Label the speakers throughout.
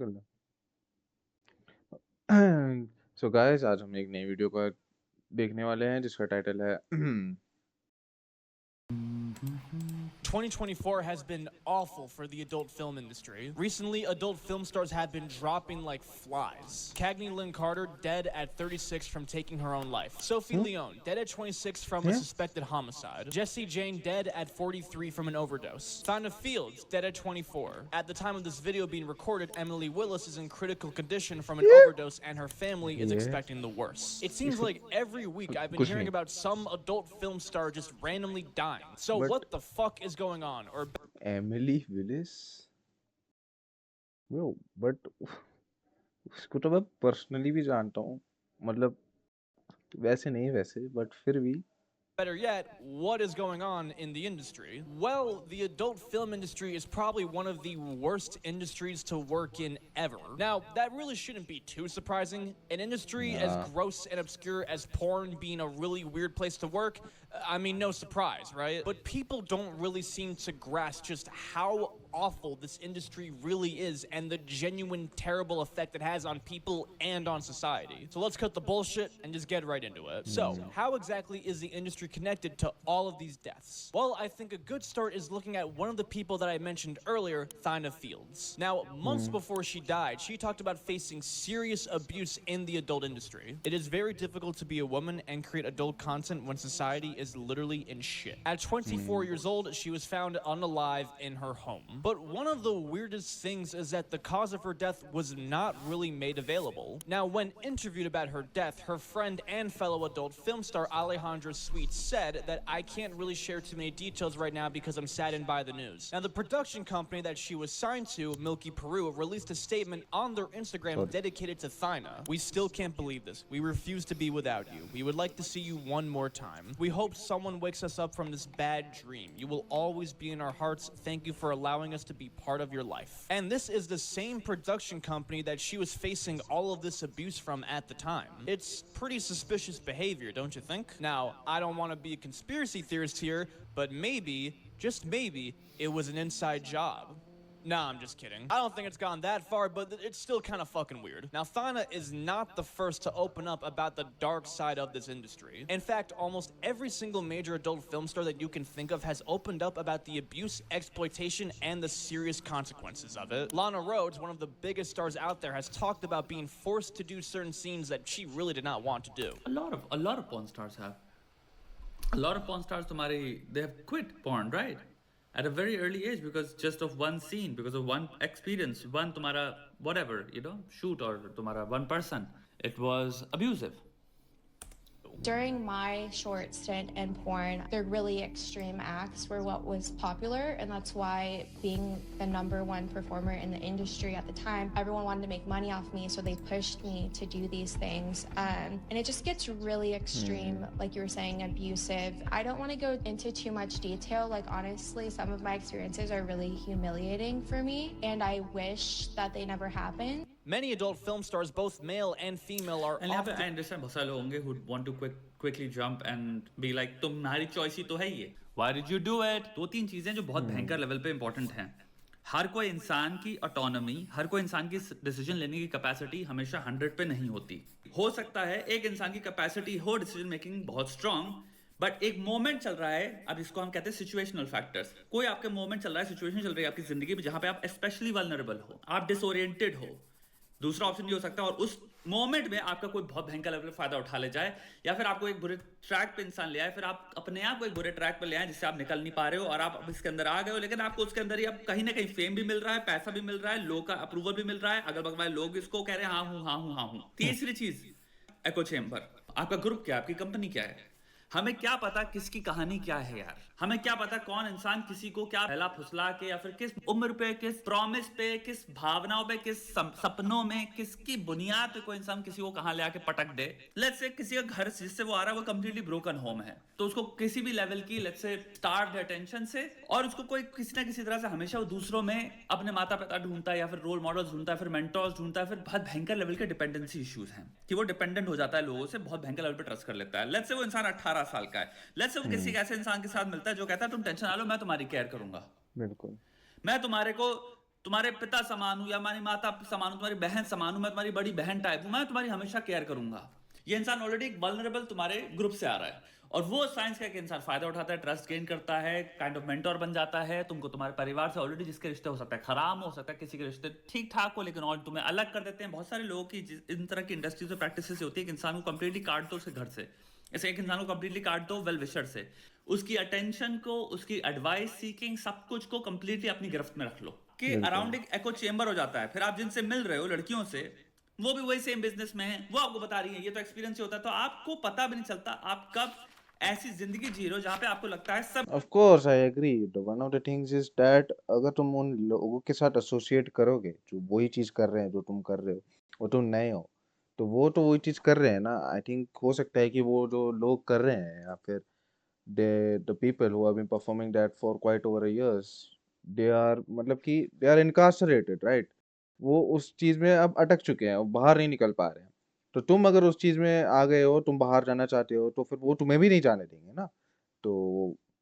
Speaker 1: कर लो। So guys, आज हम एक नई वीडियो को देखने वाले हैं जिसका टाइटल है
Speaker 2: 2024 has been awful for the adult film industry. Recently, adult film stars have been dropping like flies. Cagney Lynn Carter, dead at 36 from taking her own life. Sophie
Speaker 1: hmm
Speaker 2: Leone, dead at 26 from a
Speaker 1: हैं?
Speaker 2: suspected homicide. Jessie Jane, dead at 43 from an overdose. Thina Fields, dead at 24. At the time of this video being recorded, Emily Willis is in critical condition from an overdose and her family is
Speaker 1: ये
Speaker 2: expecting the worst. It seems
Speaker 1: इसको
Speaker 2: like every week I've been
Speaker 1: कुछ
Speaker 2: hearing
Speaker 1: नहीं,
Speaker 2: about some adult film star just randomly dying. So
Speaker 1: but
Speaker 2: what the fuck is going on? Or
Speaker 1: Emily Willis, bro, but उसको तो मैं personally भी जानता हूँ। मतलब वैसे नहीं, वैसे बट फिर भी।
Speaker 2: better yet, what is going on in the industry? Well, the adult film industry is probably one of the worst industries to work in ever. Now, that really shouldn't be too surprising. An industry as
Speaker 1: हाँ,
Speaker 2: gross and obscure as porn being a really weird place to work, I mean, no surprise, right? But people don't really seem to grasp just how awful this industry really is and the genuine terrible effect it has on people and on society. So let's cut the bullshit and just get right into it. So, how exactly is the industry connected to all of these deaths? Well, I think a good start is looking at one of the people that I mentioned earlier, Thina Fields. Now, months before she died, she talked about facing serious abuse in the adult industry. It is very difficult to be a woman and create adult content when society is literally in shit. At 24 years old, she was found unalive in her home. But one of the weirdest things is that the cause of her death was not really made available. Now, when interviewed about her death, her friend and fellow adult film star Alejandra Sweet said that I can't really share too many details right now because I'm saddened by the news. Now, the production company that she was signed to, Milky Peru, released a statement on their Instagram
Speaker 1: sorry.
Speaker 2: dedicated to Thina. We still can't believe this. We refuse to be without you. We would like to see you one more time. We hope someone wakes us up from this bad dream. You will always be in our hearts. Thank you for allowing us to be part of your life. And this is the same production company that she was facing all of this abuse from at the time. It's pretty suspicious behavior, don't you think? Now, I don't want to be a conspiracy theorist here, but maybe, just maybe, it was an inside job. Nah, I'm just kidding. I don't think it's gone that far, but it's still kind of fucking weird. Now, Thana is not the first to open up about the dark side of this industry. In fact, almost every single major adult film star that you can think of has opened up about the abuse, exploitation, and the serious consequences of it. Lana Rhoades, one of the biggest stars out there, has talked about being forced to do certain scenes that she really did not want to do.
Speaker 3: A lot of porn stars have. A lot of porn stars, they have quit porn, right? At a very early age because just of one scene, because of one experience, one tumhara whatever, shoot or tumhara one person. It was abusive.
Speaker 4: During my short stint in porn, the really extreme acts were what was popular, and that's why, being the #1 performer in the industry at the time, everyone wanted to make money off me, so they pushed me to do these things. And it just gets really extreme, like you were saying, abusive. I don't want to go into too much detail. Like, honestly, some of my experiences are really humiliating for me, and I wish that they never happened.
Speaker 2: Many adult film stars, both male and female, are
Speaker 3: And यहाँ पे
Speaker 2: often
Speaker 3: I understand बहुत सारे लोग होंगे who want to quickly jump and be like तुम्हारी choice ही तो है ये. Why did you do it? दो तीन चीजें जो बहुत भयंकर लेवल पे इंपॉर्टेंट हैं. हर कोई इंसान की ऑटोनॉमी, हर कोई इंसान की डिसीजन लेने की कैपेसिटी हमेशा 100 पे नहीं होती. हो सकता है एक इंसान की कैपेसिटी हो डिसीजन मेकिंग बहुत स्ट्रांग, बट एक मोमेंट चल रहा है. अब इसको हम कहते हैं सिचुएशनल फैक्टर्स. कोई आपके मोमेंट चल रहा है, सिचुएशन चल रही है आपकी जिंदगी में जहां पे आप स्पेशली वल्नरेबल हो, आप डिसोरिएंटेड हो. दूसरा ऑप्शन ये हो सकता है, और उस मोमेंट में आपका कोई बहुत भयंकर लेवल पे फायदा उठा ले जाए, या फिर आपको एक बुरे ट्रैक पे इंसान ले आए, फिर आप अपने आप को एक बुरे ट्रैक पे ले आए जिससे आप निकल नहीं पा रहे हो, और आप अब इसके अंदर आ गए हो, लेकिन आपको उसके अंदर ही अब कहीं ना कहीं फेम भी मिल रहा है, पैसा भी मिल रहा है, लोग का अप्रूवल भी मिल रहा है, अगल बगल वाले लोग इसको कह रहे हैं हाँ हूं हाँ हूं हाँ हूं. तीसरी चीज, एको चेम्बर. आपका ग्रुप क्या है, आपकी कंपनी क्या है. हमें क्या पता किसकी कहानी क्या है यार. हमें क्या पता कौन इंसान किसी को क्या पहला फुसला के, या फिर किस उम्र पे, किस प्रॉमिस पे, किस भावनाओं पे, किस सपनों में, किसकी बुनियाद पे कोई इंसान किसी को कहां ले आके पटक दे. लेट्स से किसी का घर जिससे वो आ रहा है वो कंप्लीटली ब्रोकन होम है, तो उसको किसी भी लेवल की लेट्स से स्टार्ट अटेंशन से, और उसको कोई किसी ना किसी तरह से हमेशा वो दूसरों में अपने माता पिता ढूंढता है, या फिर रोल मॉडल्स ढूंढता है, फिर मेंटर्स ढूंढता है, फिर बहुत भयंकर लेवल के डिपेंडेंसी इश्यूज हैं कि वो डिपेंडेंट हो जाता है लोगों से, बहुत भयंकर लेवल पे ट्रस्ट कर लेता है. लेट्स से वो इंसान 18 साल का है, लेट्स से वो किसी ऐसे इंसान के साथ मिलता है जो कहता है तुम टेंशन ना लो, मैं तुम्हारी केयर करूंगा,
Speaker 1: बिल्कुल।
Speaker 3: मैं तुम्हारे को तुम्हारे पिता समान हूं या हमारी माता समान हूं, तुम्हारी बहन समान हूं, मैं तुम्हारी बड़ी बहन टाइप हूं, मैं तुम्हारी हमेशा केयर करूंगा। ये इंसान ऑलरेडी एक वल्नरेबल तुम्हारे ग्रुप से आ रहा है, और वो साइंस का एक इंसान फायदा उठाता है, ट्रस्ट गेन करता है, काइंड ऑफ मेंटोर बन जाता है तुमको। तुम्हारे परिवार से ऑलरेडी जिसके रिश्ते हो सकता है खराब, हो सकता है किसी के रिश्ते ठीक ठाक हो, लेकिन और तुम्हें अलग कर देते हैं। बहुत सारे लोगों की इन तरह की इंडस्ट्रीज में प्रैक्टिस होती है कि इंसान को कंप्लीटली काट दो उसके घर से, ऐसे एक इंसान को कंप्लीटली काट दो वेल विशर से, उसकी अटेंशन को, उसकी एडवाइस सीकिंग, सब कुछ को कंप्लीटली अपनी गिरफ्त में रख लो, कि अराउंड एक एको चेंबर हो जाता है। फिर आप जिनसे मिल रहे हो लड़कियों से, वो भी वही सेम बिजनेस में है, वो आपको बता रही है, ये तो एक्सपीरियंस ही होता है, तो आपको पता भी नहीं चलता आप कब ऐसी जिंदगी जी रहे हो जहां पे आपको लगता है सब।
Speaker 1: Of course I agree, one of the things is that अगर तुम उन लोगों के साथ एसोसिएट करोगे जो वही चीज कर रहे हैं जो तुम कर रहे हो, और तुम नए हो, तो वो तो वही चीज कर रहे हैं ना। आई थिंक हो सकता है कि वो जो लोग कर रहे हैं, या फिर the people who have been performing that for quite over a years, they are मतलब कि they are incarcerated, right? वो उस चीज में अब अटक चुके हैं और बाहर नहीं निकल पा रहे हैं। तो तुम अगर उस चीज में आ गए हो, तुम बाहर जाना चाहते हो, तो फिर वो तुम्हें भी नहीं जाने देंगे ना। तो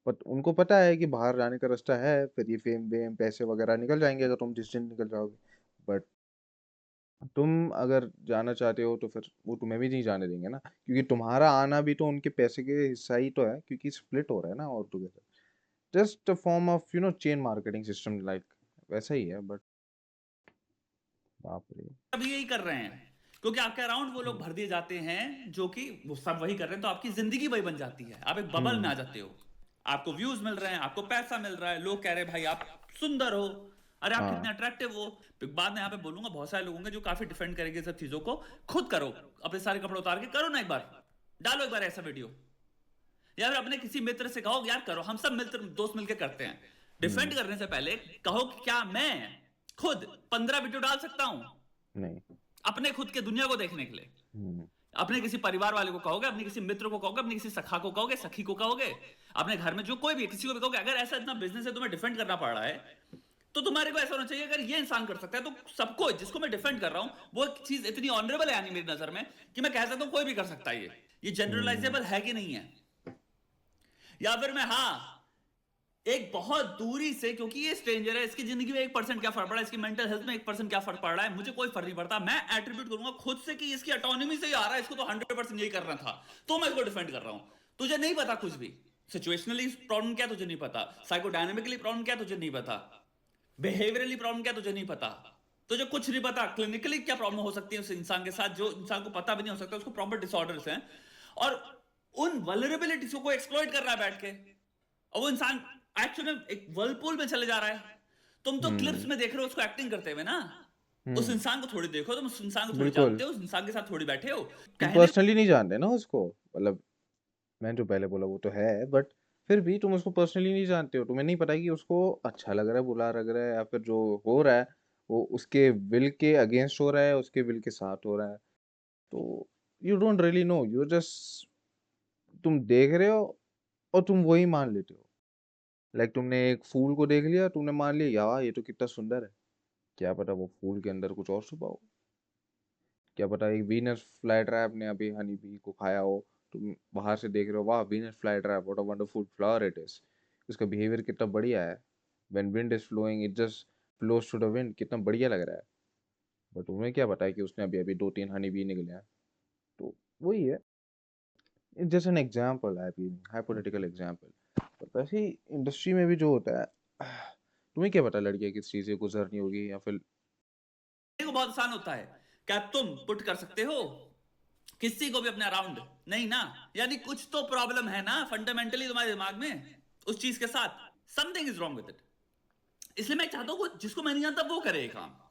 Speaker 1: उनको पता है कि बाहर जाने का रास्ता है, फिर ये फेम वेम पैसे वगैरह निकल जाएंगे अगर तुम जिस दिन निकल जाओगे। बट तुम अगर जाना चाहते हो तो फिर वो तुम्हें भी नहीं जाने देंगे ना, क्योंकि तुम्हारा आना भी तो उनके पैसे के हिस्सा ही तो है, क्योंकि स्प्लिट हो रहा है ना all together. Just a form of chain marketing system, like वैसा ही है। बट बाप रे।
Speaker 3: अभी यही कर रहे हैं, क्योंकि आपके अराउंड वो लोग भर दिए जाते हैं जो कि वो सब वही कर रहे हैं, तो आपकी जिंदगी वही बन जाती है, आप एक बबल में आ जाते हो, आपको व्यूज मिल रहे हैं, आपको पैसा मिल रहा है, लोग कह रहे हैं भाई आप सुंदर हो, अरे आप कितने
Speaker 1: हाँ
Speaker 3: अट्रैक्टिव हो। फिर बाद में यहाँ पे बोलूंगा बहुत सारे लोग होंगे जो काफी डिफेंड करेंगे सब चीजों को। खुद करो, अपने सारे कपड़े उतार के करो ना, एक बार डालो एक बार ऐसा वीडियो, या फिर अपने किसी मित्र से कहो यार करो, हम सब मित्र दोस्त मिलकर करते हैं। डिफेंड करने से पहले कहो कि क्या मैं खुद 15 वीडियो डाल सकता हूं
Speaker 1: नहीं।
Speaker 3: अपने खुद के दुनिया को देखने के लिए।
Speaker 1: हम्म,
Speaker 3: अपने किसी परिवार वाले को कहोगे, अपने किसी मित्र को कहोगे, अपनी किसी सखा को कहोगे, सखी को कहोगे, अपने घर में जो कोई भी किसी को भी कहोगे, अगर ऐसा इतना बिजनेस है तुम्हें डिफेंड करना पड़ रहा है, तो तुम्हारे को ऐसा होना चाहिए अगर ये इंसान कर सकता है तो सबको, जिसको मैं डिफेंड कर रहा हूं, वो चीज इतनी ऑनरेबल है मेरी नजर में कि मैं कह सकता हूं कोई भी कर सकता है। ये जनरलाइजेबल है कि नहीं है? या फिर मैं हाँ एक बहुत दूरी से, क्योंकि ये स्ट्रेंजर है, इसकी जिंदगी में 1% क्या फर्क पड़ा है, इसकी मेंटल हेल्थ में 1% क्या फर्क पड़ रहा है, मुझे कोई फर्क नहीं पड़ता, मैं एट्रीब्यूट करूंगा खुद से कि इसकी ऑटोनॉमी से ही आ रहा है, इसको तो 100% यही करना था, तो मैं इसको डिफेंड कर रहा हूं। तुझे नहीं पता कुछ भी, सिचुएशनली प्रॉब्लम क्या तुझे नहीं पता, साइकोडायनेमिकली प्रॉब्लम क्या तुझे नहीं पता, बिहेवियरली प्रॉब्लम क्या तुझे नहीं पता, तुझे कुछ नहीं पता, क्लिनिकली क्या प्रॉब्लम हो सकती है उस इंसान के साथ जो इंसान को पता भी नहीं हो सकता, उसको प्रॉपर डिसऑर्डर्स हैं, और उन वल्नरेबिलिटीज को एक्सप्लॉइट कर रहा है बैठ के, और वो इंसान एक्चुअली एक वर्लपूल में चले जा रहा है। तुम तो क्लिप्स में देख रहे हो उसको एक्टिंग करते हुए ना, उस इंसान को थोड़ी देखो, तुम उस इंसान को थोड़ी
Speaker 1: बिल्कुल।
Speaker 3: जानते हो, उस इंसान के साथ थोड़ी बैठे हो।
Speaker 1: तुम
Speaker 3: कहने
Speaker 1: पर्सनली नहीं जानते ना उसको, मतलब मैं जो पहले बोला वो तो है, बट फिर भी तुम उसको पर्सनली नहीं जानते हो, तुम्हें नहीं पता कि उसको अच्छा लग रहा है, बुरा लग रहा है, या फिर जो हो रहा है वो उसके विल के अगेंस्ट हो रहा है, उसके विल के साथ हो रहा है। तो you don't really know, you just तुम देख रहे हो और तुम वही मान लेते हो। लाइक तुमने एक फूल को देख लिया, तुमने मान लिया यार ये तो कितना सुंदर है, क्या पता वो फूल के अंदर कुछ और छुपा हो। क्या पता एक वीनस फ्लाई ट्रैप ने अभी हनी बी को खाया हो, तुम बाहर से देख रहे हो, वाह Venus fly trap, what a wonderful flower it is, उसका बिहेवियर कितना बढ़िया है, when wind is flowing it just flows to the wind, कितना बढ़िया लग रहा है। बट तुम्हें क्या पता है कि उसने अभी अभी 2-3 हनी बी निकले हैं। तो वही है, it's just an example, I mean hypothetical example. तो वैसे ही इंडस्ट्री में भी जो होता है, तुम्हें क्या पता लड़कियां किस चीज से गुजरनी होगी, या फिर
Speaker 3: को बहुत आसान होता है, क्या तुम पुट कर सकते हो किसी को भी अपने अराउंड? नहीं ना, यानी कुछ तो प्रॉब्लम है ना फंडामेंटली तुम्हारे दिमाग में उस चीज के साथ, something is wrong with it. इसलिए मैं चाहता हूं जिसको मैं नहीं जानता वो करे ये काम।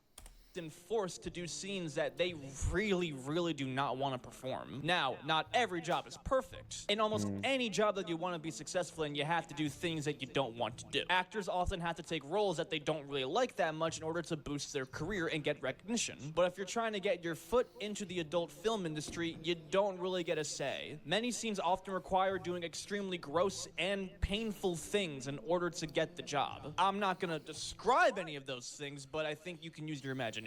Speaker 2: And forced to do scenes that they really do not want to perform. Now, not every job is perfect. In almost any job that you want to be successful in, you have to do things that you don't want to do. Actors often have to take roles that they don't really like that much in order to boost their career and get recognition. But if you're trying to get your foot into the adult film industry, you don't really get a say. Many scenes often require doing extremely gross and painful things in order to get the job. I'm not going to describe any of those things, but I think you can use your imagination.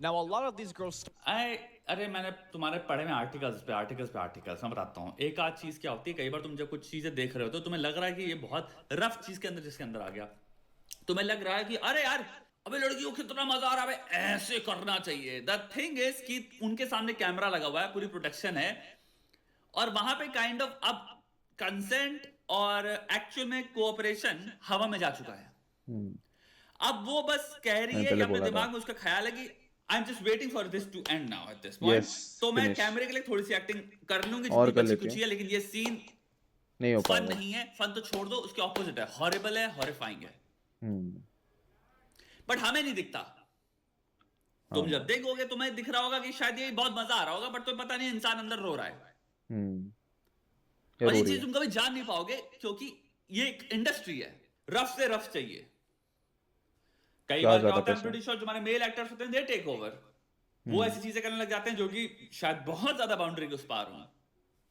Speaker 2: Now, a lot of these girls.
Speaker 3: अरे मैंने तुम्हारे पढ़े में articles मैं बताता हूँ। एक आध चीज क्या होती है, कई बार तुम जब कुछ चीजें देख रहे हो तो तुम्हें लग रहा है कि ये बहुत रफ चीज के अंदर जिसके अंदर आ गया, तुम्हें लग रहा है कि अरे यार अबे लड़कियों को कितना मजा आ रहा है, अबे ऐसे करना चाहिए। द थिंग इज कि उनके सामने कैमरा लगा हुआ है, पूरी प्रोटेक्शन है, और वहां पे काइंड ऑफ अब कंसेंट और एक्चुअल में कोऑपरेशन हवा में जा चुका है।
Speaker 1: हम्म,
Speaker 3: अब वो बस कह रही
Speaker 1: मैंने
Speaker 3: है
Speaker 1: पहले
Speaker 3: या अपने
Speaker 1: बोला था।
Speaker 3: दिमाग में उसका ख्याल है कि I am just waiting for this to end now at this point,
Speaker 1: yes,
Speaker 3: तो मैं
Speaker 1: फिनिश
Speaker 3: कैमरे के लिए थोड़ी सी एक्टिंग कर लूंगी
Speaker 1: और
Speaker 3: जितनी
Speaker 1: कर
Speaker 3: बची
Speaker 1: लेती
Speaker 3: कुची
Speaker 1: हूँ,
Speaker 3: है, लेकिन ये सीन
Speaker 1: नहीं हो
Speaker 3: फन
Speaker 1: पाएगा।
Speaker 3: नहीं है। फन तो छोड़ दो, उसके ऑपोजिट है, हॉरिबल है, हॉरिफाइंग है,
Speaker 1: हम्म,
Speaker 3: बट हमें नहीं दिखता। तुम जब
Speaker 1: हाँ,
Speaker 3: देखोगे तुम्हें दिख रहा होगा कि शायद ये बहुत मजा आ रहा होगा, बट तुम्हें पता नहीं इंसान अंदर रो रहा है। और ये
Speaker 1: जरूरी
Speaker 3: चीज
Speaker 1: है।
Speaker 3: तुम कभी जान नहीं पाओगे, क्योंकि ये एक इंडस्ट्री है, रफ से रफ चाहिए। कई
Speaker 1: क्या
Speaker 3: बार क्या
Speaker 1: ज्यादा
Speaker 3: होता है,
Speaker 1: पैसा है।
Speaker 3: प्रीटी श्योर जो हमारे मेल एक्टर्स होते हैं दे टेक ओवर, वो
Speaker 1: हम्म,
Speaker 3: ऐसी चीजें करने लग जाते हैं जो कि शायद बहुत ज्यादा बाउंड्री के उस पार हों।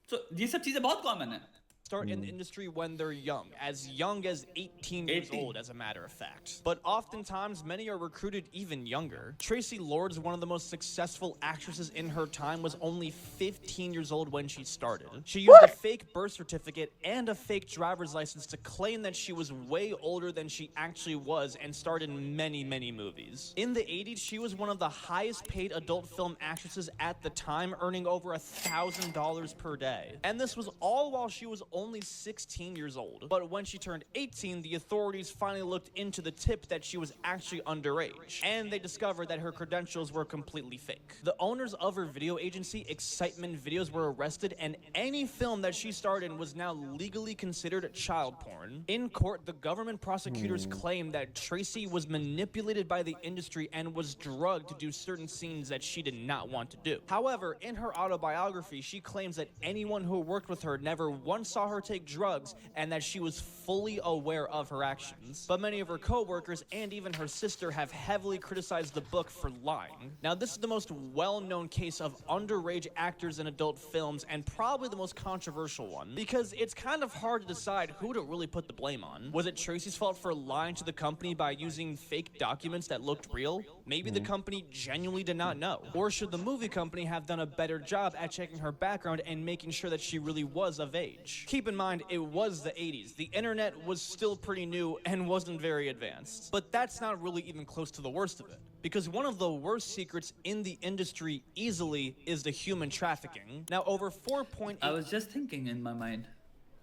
Speaker 3: तो ये सब चीजें बहुत कॉमन है।
Speaker 2: Start in the industry when they're young as 18 years
Speaker 3: 18।
Speaker 2: old, as a matter of fact. But oftentimes, many are recruited even younger. Tracy Lords, one of the most successful actresses in her time, was only 15 years old when she started. She used a fake birth certificate and a fake driver's license to claim that she was way older than she actually was and starred in many, many movies. In the 80s, she was one of the highest paid adult film actresses at the time, earning over $1,000 per day. And this was all while she was only 16 years old. But when she turned 18, the authorities finally looked into the tip that she was actually underage, and they discovered that her credentials were completely fake. The owners of her video agency, Excitement Videos, were arrested, and any film that she starred in was now legally considered child porn. In court, the government prosecutors claimed that Tracy was manipulated by the industry and was drugged to do certain scenes that she did not want to do. However, in her autobiography, she claims that anyone who worked with her never once saw her take drugs and that she was fully aware of her actions. But many of her co-workers and even her sister have heavily criticized the book for lying. Now, this is the most well-known case of underage actors in adult films, and probably the most controversial one, because it's kind of hard to decide who to really put the blame on. Was it Tracy's fault for lying to the company by using fake documents that looked real? Maybe the company genuinely did not know. Or should the movie company have done a better job at checking her background and making sure that she really was of age? Keep in mind, it was the 80s. The internet was still pretty new and wasn't very advanced. But that's not really even close to the worst of it. Because one of the worst secrets in the industry easily is the human trafficking. Now, over 4.8
Speaker 3: I was just thinking in my mind,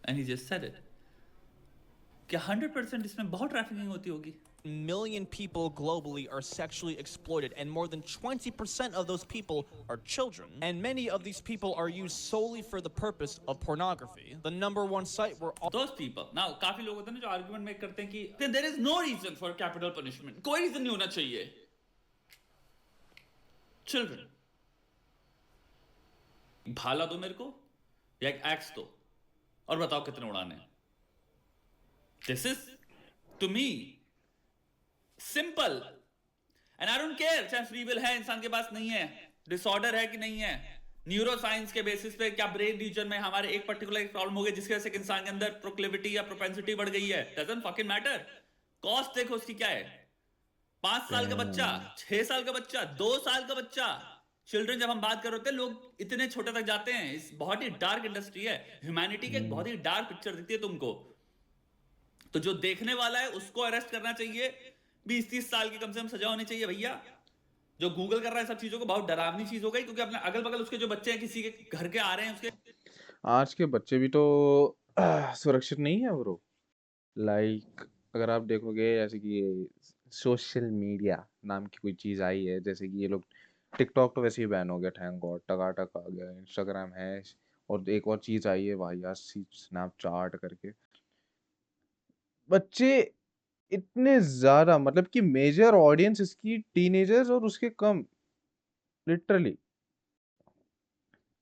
Speaker 3: and he just said it, कि 100% इसमें बहुत trafficking होती होगी।
Speaker 2: million people globally are sexually exploited, and more than 20% of those people are children. And many of these people are used solely for the purpose of pornography. The number one site where all
Speaker 3: Those people, now काफी लोग होते हैं ना जो argument make करते हैं कि there is no reason for capital punishment, कोई रीजन नहीं होना चाहिए। Children, भाला दो मेरे को या एक एक्स दो और बताओ कितने उड़ाने। This is to me simple, and I don't care चाहे फ्री विल है इंसान के पास नहीं है, डिसऑर्डर है कि नहीं है, न्यूरो साइंस के बेसिस पे क्या ब्रेन रीजन में हमारे एक पर्टिकुलर प्रॉब्लम हो गई जिसकी वजह से इंसान के अंदर प्रोक्लिविटी या प्रोपेंसिटी बढ़ गई है, डजंट फकिंग मैटर। कॉस्ट देखो उसकी क्या है, 5 साल का बच्चा, 6 साल का बच्चा, 2 साल का बच्चा, चिल्ड्रन जब हम बात कर रहे होते हैं लोग इतने छोटे तक जाते हैं। इस बहुत ही डार्क इंडस्ट्री है, ह्यूमैनिटी की एक बहुत ही डार्क पिक्चर दिखती है तुमको। तो जो देखने वाला है उसको अरेस्ट करना चाहिए, 20-30 साल की कम से कम सजा होनी चाहिए भैया। जो गूगल कर रहा है सब चीजों को, बहुत डरावनी चीज हो गई, क्योंकि अपने अगल बगल उसके जो बच्चे हैं किसी के घर के आ रहे हैं उसके।
Speaker 1: आज के बच्चे भी तो सुरक्षित नहीं है ब्रो। लाइक अगर आप देखोगे जैसे कि ये सोशल मीडिया नाम की कोई चीज़ आई है, जैसे कि ये लोग टिकटॉक तो वैसे ही बैन हो गया, थैंक गॉड, टकाटक आ गया, इंस्टाग्राम है, और एक और चीज़ आई है भाई यार, स्नैपचैट करके। बच्चे इतने ज़्यादा, मतलब कि मेजर ऑडियंस इसकी टीनेजर्स और उसके कम, लिटरली।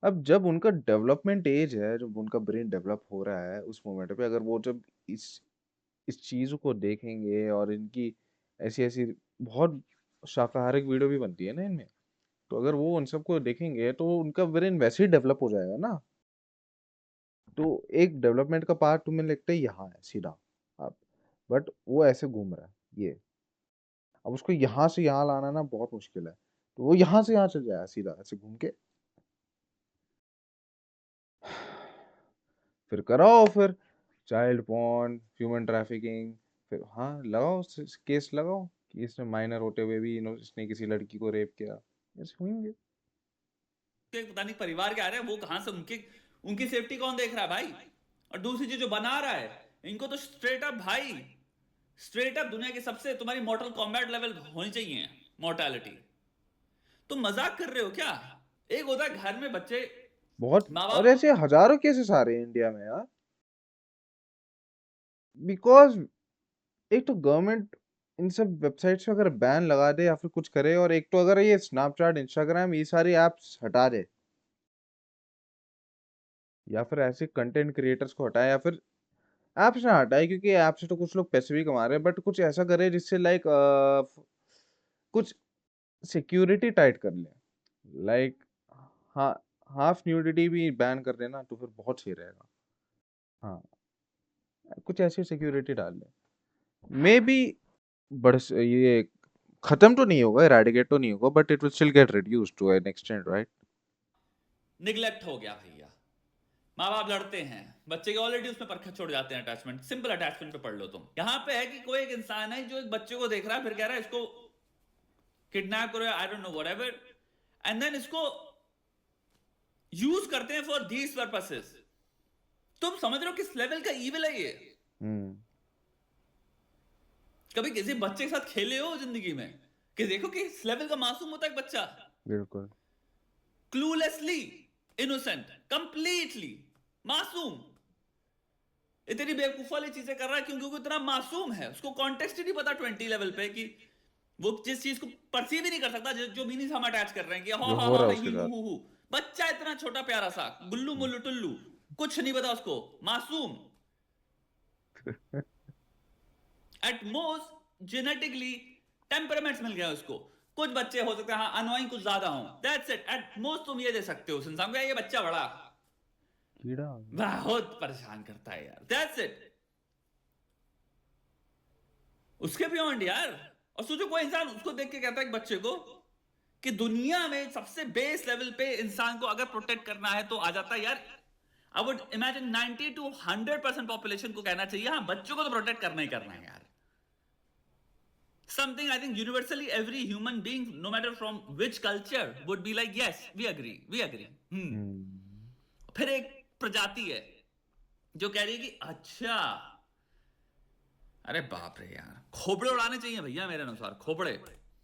Speaker 1: अब जब उनका डेवलपमेंट एज है, जब उनका ब्रेन डेवलप हो रहा है, उस मोमेंट पे अगर वो जब इस चीज़ को देखेंगे, और इनकी ऐसी-ऐसी बहुत शाकाहारिक वीडियो भी बनती है ना इनमें, तो अगर वो उन सबको देखेंगे तो उनका ब्रेन वैसे ही डेवलप हो जाएगा ना। तो एक डेवलपमेंट का पार्ट तुम्हें लगता है यहाँ है सीधा अब, बट वो ऐसे घूम रहा है ये। अब उसको यहाँ से यहाँ लाना ना बहुत मुश्किल है, तो वो यहाँ से यहाँ चल जाएगा सीधा ऐसे घूम के। फिर कराओ, फिर चाइल्ड पॉर्न, ह्यूमन ट्रैफिकिंग, फिर हाँ लगाओ, केस लगाओ, कि इसने माइनर होते हुए भी इसने किसी लड़की को रेप किया, ऐसे होंगे।
Speaker 3: पता नहीं परिवार के आ रहे हैं, वो कहां से उनकी सेफ्टी कौन देख रहा है भाई। और दूसरी चीज जो बना रहा है, इनको तो स्ट्रेट अप भाई, स्ट्रेट अप दुनिया की सबसे तुम्हारी मॉर्टल कॉम्बैट लेवल होनी चाहिए मॉर्टैलिटी। तुम मजाक कर रहे हो क्या? एक होता है घर में बच्चे
Speaker 1: बहुत,
Speaker 3: माँ
Speaker 1: और
Speaker 3: बाप,
Speaker 1: ऐसे हजारों केसेस आ रहे हैं इंडिया में यार, बिकॉज एक तो गवर्नमेंट इन सब वेबसाइट्स पे अगर बैन लगा दे या फिर कुछ करे, और एक तो अगर ये स्नैपचैट, इंस्टाग्राम, ये सारी एप्स हटा दे, या फिर ऐसे कंटेंट क्रिएटर्स को हटाए, या फिर ऐप्स ना हटाए, क्योंकि ऐप से तो कुछ लोग पैसे भी कमा रहे हैं, बट कुछ ऐसा करे जिससे लाइक कुछ सिक्योरिटी टाइट कर ले, लाइक हाँ, हाफ न्यूडिटी भी बैन कर देना तो फिर बहुत सही रहेगा। हाँ, कुछ ऐसी सिक्योरिटी डाल ले, मे बी ये खत्म तो नहीं होगा, इरेडिकेट तो नहीं होगा, but it will still get reduced to an extent, right?
Speaker 3: Neglect हो गया भैया। माँ बाप लड़ते हैं, बच्चे के ऑलरेडी उसमें परखच छोड़ जाते हैं अटैचमेंट, सिंपल अटैचमेंट पे पढ़ लो तुम। यहाँ पे है कि कोई एक इंसान है जो एक बच्चे को देख रहा है, फिर कह रहा है इसको किडनैप करो, I don't know whatever, and then इसको यूज करते हैं फॉर दीज पर्पसेस। तुम समझ रहे हो किस लेवल का ईविल है ये? कभी किसी बच्चे के साथ खेले हो जिंदगी में कि देखो कि इस लेवल का मासूम होता है एक बच्चा,
Speaker 1: बिल्कुल।
Speaker 3: क्लूलेसली इनोसेंट, कंप्लीटली मासूम, इतनी बेवकूफ वाली चीजें कर रहा है क्योंकि वो इतना मासूम है, उसको कॉन्टेक्स्ट ही नहीं पता 20 लेवल पे कि वो जिस चीज को परसीव ही नहीं कर सकता जो मीनिंग्स हम अटैच कर रहे हैं कि
Speaker 1: जो
Speaker 3: हा
Speaker 1: हो
Speaker 3: हा
Speaker 1: रहा है
Speaker 3: ही
Speaker 1: उसके साथ।
Speaker 3: हु। बच्चा इतना छोटा प्यारा सा गुल्लू मुल्लू टुल्लू, कुछ नहीं पता उसको, मासूम। एट मोस्ट जेनेटिकली टेम्परामेंट्स मिल गया उसको। कुछ बच्चे हो सकते हैं हाँ अनोइंग कुछ ज्यादा हो, दैट्स इट। एट मोस्ट तुम ये दे सकते हो उस इंसान को, ये बच्चा बड़ा
Speaker 1: कीड़ा।
Speaker 3: बहुत परेशान करता है यार, दैट्स इट। उसके बियॉन्ड यार। और सोचो कोई इंसान उसको देख के कहता है एक बच्चे को कि दुनिया में सबसे बेस लेवल पे इंसान को अगर प्रोटेक्ट करना है तो आ जाता है यार। I would imagine 90 to 100% population को कहना चाहिए हाँ बच्चों को तो प्रोटेक्ट करना ही करना है यार। Something I think universally every human being, no matter from which culture, would be like, yes, we agree. फिर एक प्रजाति है जो कह रही है कि अच्छा, अरे बाप रे यार, खोपड़े उड़ाने चाहिए भैया मेरे अनुसार, Khopde.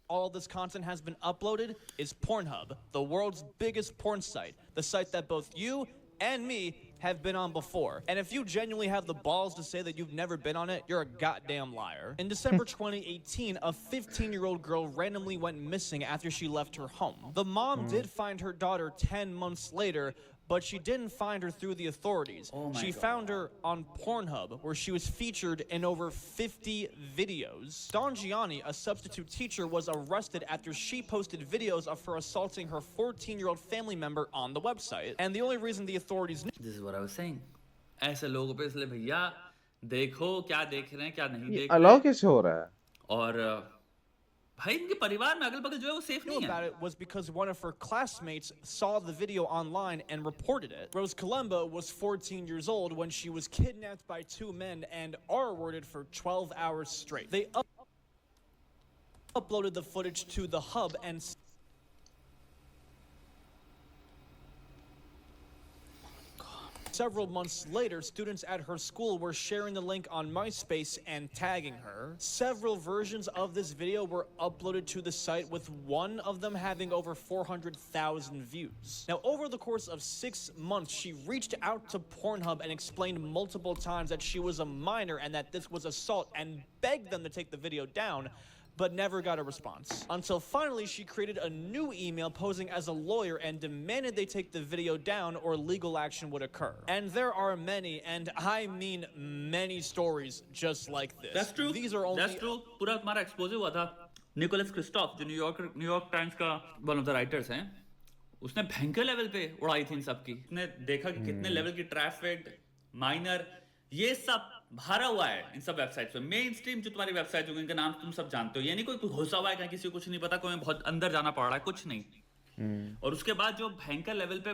Speaker 2: All this content has been uploaded is Pornhub, the world's biggest porn site, the site that both you and me have been on before. And if you genuinely have the balls to say that you've never been on it, you're a goddamn liar. In December 2018, a 15-year-old girl randomly went missing after she left her home. The mom did find her daughter 10 months later, but she didn't find her through the authorities.
Speaker 3: Oh my
Speaker 2: She
Speaker 3: God.
Speaker 2: found her on Pornhub, where she was featured in over 50 videos. Dawn Gianni, a substitute teacher, was arrested after she posted videos of her assaulting her 14-year-old family member on the website. And the only reason the authorities knew
Speaker 3: This is what I was saying. ऐसे लोगों पे इसलिए भैया देखो क्या देख रहे हैं क्या नहीं
Speaker 1: ये
Speaker 3: देख
Speaker 1: अलाउ
Speaker 3: रहे।
Speaker 1: कैसे हो रहा है?
Speaker 3: और भाई इनके परिवार में अगल बगल जो है वो सेफ नहीं
Speaker 2: about
Speaker 3: है।
Speaker 2: it was because one of her classmates saw the video online and reported it. Rose Colombo was 14 years old when she was kidnapped by two men and R-worded for 12 hours straight. They uploaded the footage to the hub, and several months later, students at her school were sharing the link on MySpace and tagging her. Several versions of this video were uploaded to the site, with one of them having over 400,000 views. Now, over the course of 6 months, she reached out to Pornhub and explained multiple times that she was a minor and that this was assault, and begged them to take the video down, but never got a response. Until finally, she created a new email posing as a lawyer and demanded they take the video down or legal action would occur. And there are many, and I mean many, stories just like this.
Speaker 3: That's true.
Speaker 2: These are only...
Speaker 3: That's true. पूरा तुम्हारा expose हुआ था। Nicholas Christophe जो New York times का one of the writers हैं, उसने भयंकर level पे उड़ाई थी इन सब की। उसने देखा कि कितने लेवल की ट्रैफिक, माइनर, ये सब भरा हुआ है इन सब वेबसाइट्स पे। मेन स्ट्रीम जो तुम्हारी वेबसाइट होगी इनका नाम तुम सब जानते हो, यानी कोई घुसा हुआ है कहीं, किसी को कुछ नहीं पता, कोई बहुत अंदर जाना पड़ रहा है, कुछ नहीं। और उसके बाद जो भयंकर लेवल पे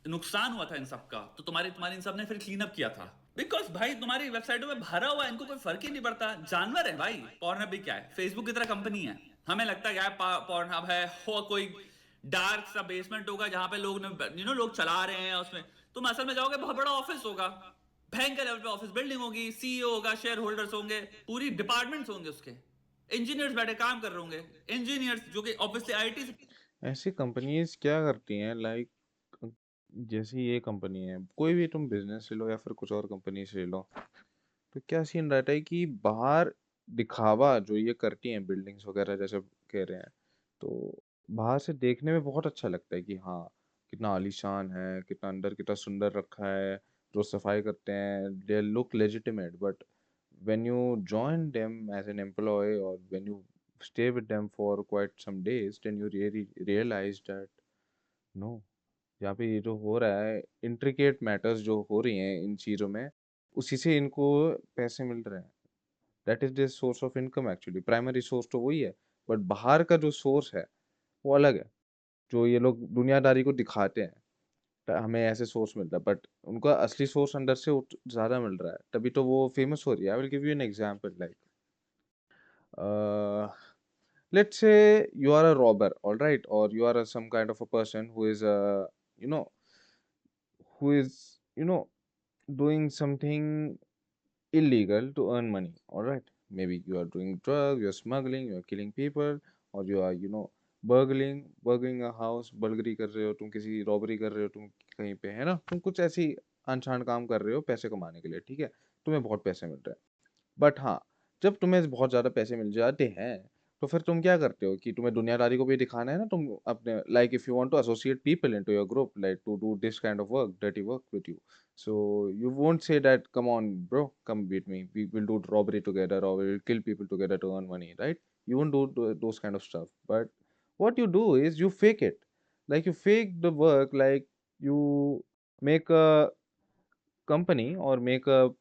Speaker 3: नुकसान हुआ था इन सब का, तो तुम्हारी इन सब ने फिर क्लीन अप किया था। बिकॉज भाई तुम्हारी वेबसाइटों में भरा हुआ है, इनको कोई फर्क ही नहीं पड़ता, जानवर है भाई। पॉर्नहब भी क्या है, फेसबुक की तरह कंपनी है। हमें लगता है यार पॉर्नहब है हो कोई डार्क सा बेसमेंट होगा जहां पे लोग लोग चला रहे हैं उसमें। तुम असल में जाओगे, बहुत बड़ा ऑफिस होगा, भयंकर लेवल पे ऑफिस बिल्डिंग होगी, सीईओ होगा, शेयर होल्डर्स होंगे, पूरी डिपार्टमेंट्स होंगे उसके, इंजीनियर्स बैठे काम कर रहे होंगे, इंजीनियर्स जो कि ऑब्वियसली आईटी से।
Speaker 1: ऐसी कंपनीज क्या करती हैं, लाइक जैसी ये कंपनी है, कोई भी तुम बिजनेस ले लो या फिर कुछ और कंपनी से ले लो, तो क्या सीन रहता है कि बाहर दिखावा जो ये करती हैं बिल्डिंग्स वगैरह जैसे कह रहे हैं, तो बाहर से देखने में बहुत अच्छा लगता है कि हाँ कितना आलीशान है, कितना अंदर कितना सुंदर रखा है, जो सफाई करते हैं they look legitimate, but when you join them as an employee or when you stay with them for quite some days, then you really realize that no, यहाँ पे ये जो हो रहा है इंट्रिकेट मैटर्स जो हो रही हैं इन चीज़ों में, उसी से इनको पैसे मिल रहे हैं। That is the source of income actually, primary source तो वही है, बट बाहर का जो सोर्स है वो अलग है, जो ये लोग दुनियादारी को दिखाते हैं हमें ऐसे सोर्स मिल रहा है, बट उनका असली सोर्स अंदर से ज़्यादा मिल रहा है, तभी तो वो फेमस हो रही है। I will give you an example, like let's say you are a robber, all right, or you are some kind of a person who is you know who is doing something illegal to earn money, all right. Maybe you are doing drugs, you are smuggling, you are killing people, or you are burgling a house, burglary कर रहे हो तुम, किसी robbery कर रहे हो तुम कहीं पे, है ना, तुम कुछ ऐसी अनछान काम कर रहे हो पैसे कमाने के लिए, ठीक है, तुम्हें बहुत पैसे मिल रहे हैं, बट हाँ, जब तुम्हें बहुत ज़्यादा पैसे मिल जाते हैं, तो फिर तुम क्या करते हो कि तुम्हें दुनियादारी को भी दिखाना है ना, तुम अपने like if you want to associate people into your group, like to do this kind of work, dirty work with you, so you won't say that, come on bro, come beat me, we will do robbery together or we will kill people together to earn money, right? You won't do those kind of stuff, but what you do is you fake it, like you fake the work, like you make a company और makeup,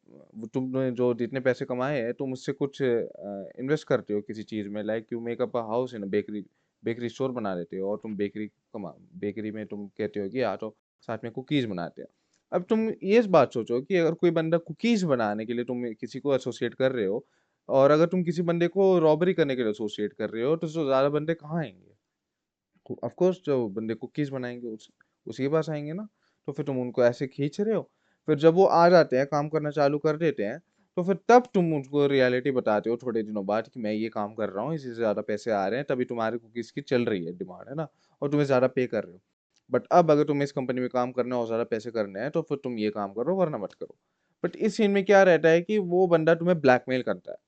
Speaker 1: तुमने जो जितने पैसे कमाए हैं तुम उससे कुछ इन्वेस्ट करते हो किसी चीज़ में, like you makeup a house in bakery, bakery store बना देते हो, और तुम बेकरी में तुम कहते हो कि आ तो साथ में कुकीज़ बनाते हैं। अब तुम ये बात सोचो कि अगर कोई बंदा कुकीज़ बनाने के लिए तुम किसी को एसोसिएट कर रहे हो, और अगर तुम किसी बंदे को रॉबरी करने के लिए एसोसिएट कर रहे हो, तो जो ज़्यादा बंदे कहाँ आएंगे? ऑफ कोर्स जो बंदे कुकीज़ बनाएंगे उसी के पास आएंगे ना। तो फिर तुम उनको ऐसे खींच रहे हो, फिर जब वो आ जाते हैं काम करना चालू कर देते हैं, तो फिर तब तुम उनको रियलिटी बताते हो थोड़े दिनों बाद कि मैं ये काम कर रहा हूँ, इसी से ज़्यादा पैसे आ रहे हैं, तभी तुम्हारे कुकीज़ की चल रही है डिमांड, है ना, और तुम्हें ज़्यादा पे कर रहे हो। बट अब अगर तुम्हें इस कंपनी में काम करना है और ज़्यादा पैसे करने हैं, तो फिर तुम ये काम करो वरना मत करो। बट इस सीन में क्या रहता है कि वो बंदा तुम्हें ब्लैकमेल करता है।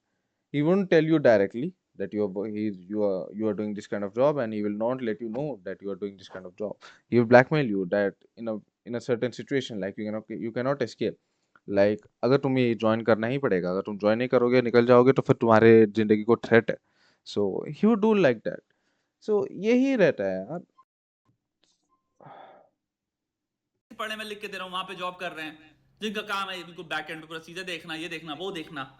Speaker 1: He won't tell you directly that you are doing this kind of job, and he will not let you know that you are doing this kind of job. He will blackmail you that in a certain situation, like you cannot escape. Like अगर तुम्हें ये join करना ही पड़ेगा, अगर तुम join नहीं करोगे निकल जाओगे, तो फिर तुम्हारे जिंदगी को थ्रेट है। So he would do like that. So यही रहता है यार।
Speaker 3: पढ़े में लिख के दे रहा हूँ, वहां पे जॉब कर रहे हैं जिनका काम है इनको बैक एंड पे पूरा चीजें देखना, ये देखना वो देखना,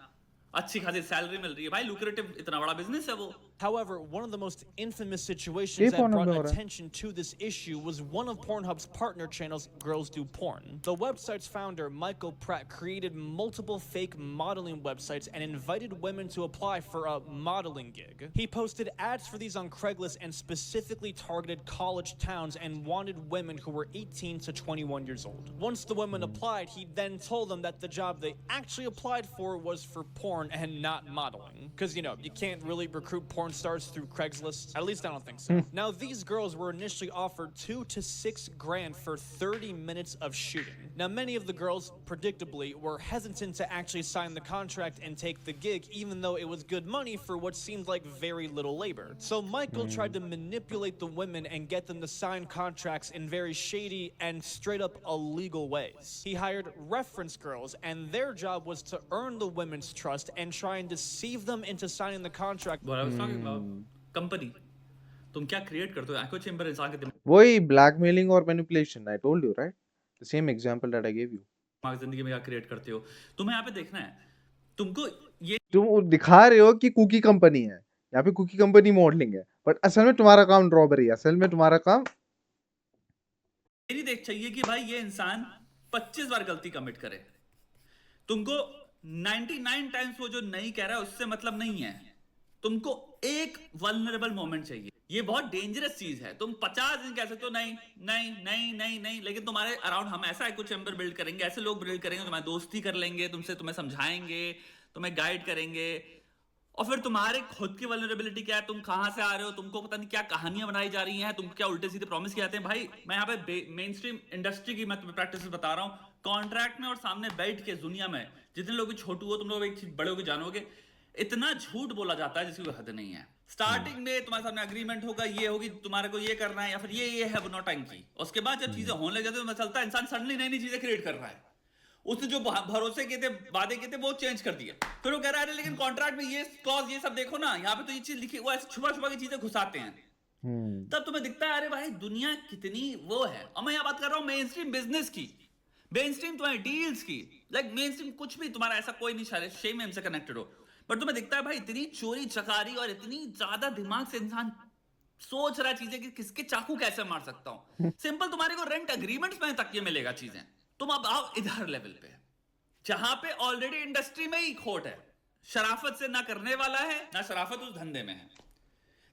Speaker 3: अच्छी खासी सैलरी मिल रही है भाई, लुक्रेटिव इतना बड़ा बिजनेस है वो।
Speaker 2: However, one of the most infamous
Speaker 1: ये
Speaker 2: situations that
Speaker 1: कौन
Speaker 2: brought
Speaker 1: हो रहा है?
Speaker 2: attention to this issue was one of Pornhub's partner channels, Girls Do Porn. The website's founder, Michael Pratt, created multiple fake modeling websites and invited women to apply for a modeling gig. He posted ads for these on Craigslist and specifically targeted college towns and wanted women who were 18 to 21 years old. Once the women applied, he then told them that the job they actually applied for was for porn and not modeling. Because, you can't really recruit porn stars through Craigslist. At least I don't think so. Now, these girls were initially offered $2,000 to $6,000 for 30 minutes of shooting. Now, many of the girls, predictably, were hesitant to actually sign the contract and take the gig, even though it was good money for what seemed like very little labor. So Michael tried to manipulate the women and get them to sign contracts in very shady and straight up illegal ways. He hired reference girls, and their job was to earn the women's trust and try and deceive them into signing the contract.
Speaker 3: What I was talking about, company तुम क्या create करते हो आंखों chamber इंसान के
Speaker 1: वही blackmailing और manipulation, I told you right, the same example that I gave you.
Speaker 3: दिमाग जिंदगी में क्या क्रिएट करते हो। तुम्हें यहाँ पे देखना है, तुमको ये
Speaker 1: तुम दिखा रहे हो कि कुकी कंपनी है, यहाँ पे कुकी कंपनी मॉडलिंग है, बट असल में तुम्हारा काम रॉबरी है, असल में तुम्हारा काम
Speaker 3: नहीं देख चाहिए कि भाई ये इंसान 25 बार गलती कमिट करे। तुमको 99 टाइम्स वो जो नहीं कह रहा है उससे मतलब नहीं है, तुमको एक वल्नरेबल मोमेंट चाहिए। ये बहुत डेंजरस चीज है। तुम 50 दिन कह सकते हो नहीं नहीं नहीं नहीं नहीं, लेकिन तुम्हारे अराउंड हम ऐसा एक चैम्बर बिल्ड करेंगे, ऐसे लोग बिल्ड करेंगे, तुम्हारी दोस्ती कर लेंगे तुमसे, तुम्हें समझाएंगे, तुम्हें गाइड करेंगे, और फिर तुम्हारे खुद की वल्नरेबिलिटी क्या है, तुम कहां से आ रहे हो, तुमको पता नहीं क्या कहानियां बनाई जा रही हैं, तुमको क्या उल्टे सीधे प्रॉमिस किए जाते हैं। भाई मैं यहाँ पे मेन स्ट्रीम इंडस्ट्री की मैं तुम्हें प्रैक्टिस बता रहा हूँ, कॉन्ट्रैक्ट में और सामने बैठ के दुनिया में जितने लोग भी छोटू हो, तुम लोग एक चीज बड़े होकर जानोगे, इतना झूठ बोला जाता है जिसकी कोई हद नहीं है। स्टार्टिंग में तुम्हारे सामने अग्रीमेंट होगा, ये होगी, तुम्हारे को ये करना है, या फिर ये है नौटंकी। उसके बाद जब चीजें होने लग जाती है तो चलता है इंसान सडनली नई नई चीजें क्रिएट कर रहा है। उसने जो भरोसे किए थे, वादे किए थे, वो चेंज कर दिया। फिर वो कह रहा है लेकिन कॉन्ट्रैक्ट में ये क्लॉज, ये सब देखो ना, यहाँ पे तो ये चीज लिखी, वो ऐसे छुपा छुपा की चीजें घुसाते हैं। तब तुम्हें दिखता है अरे भाई दुनिया कितनी वो है। और मैं यहाँ बात कर रहा हूँ मेन स्ट्रीम बिजनेस की, मेन स्ट्रीम तुम्हारी डील्स की, लाइक मेन स्ट्रीम कुछ भी तुम्हारा ऐसा कोई नहीं शेम से कनेक्टेड हो, पर तुम्हें दिखता है भाई इतनी चोरी चकारी और इतनी ज्यादा दिमाग से इंसान सोच रहा है चीजें कि किसके चाकू कैसे मार सकता हूं। सिंपल तुम्हारे को रेंट अग्रीमेंट्स में तक ये मिलेगा चीजें। तुम अब आओ इधर लेवल पे, जहां पे ऑलरेडी इंडस्ट्री में ही खोट है, शराफत से ना करने वाला है ना शराफत उस धंधे में है,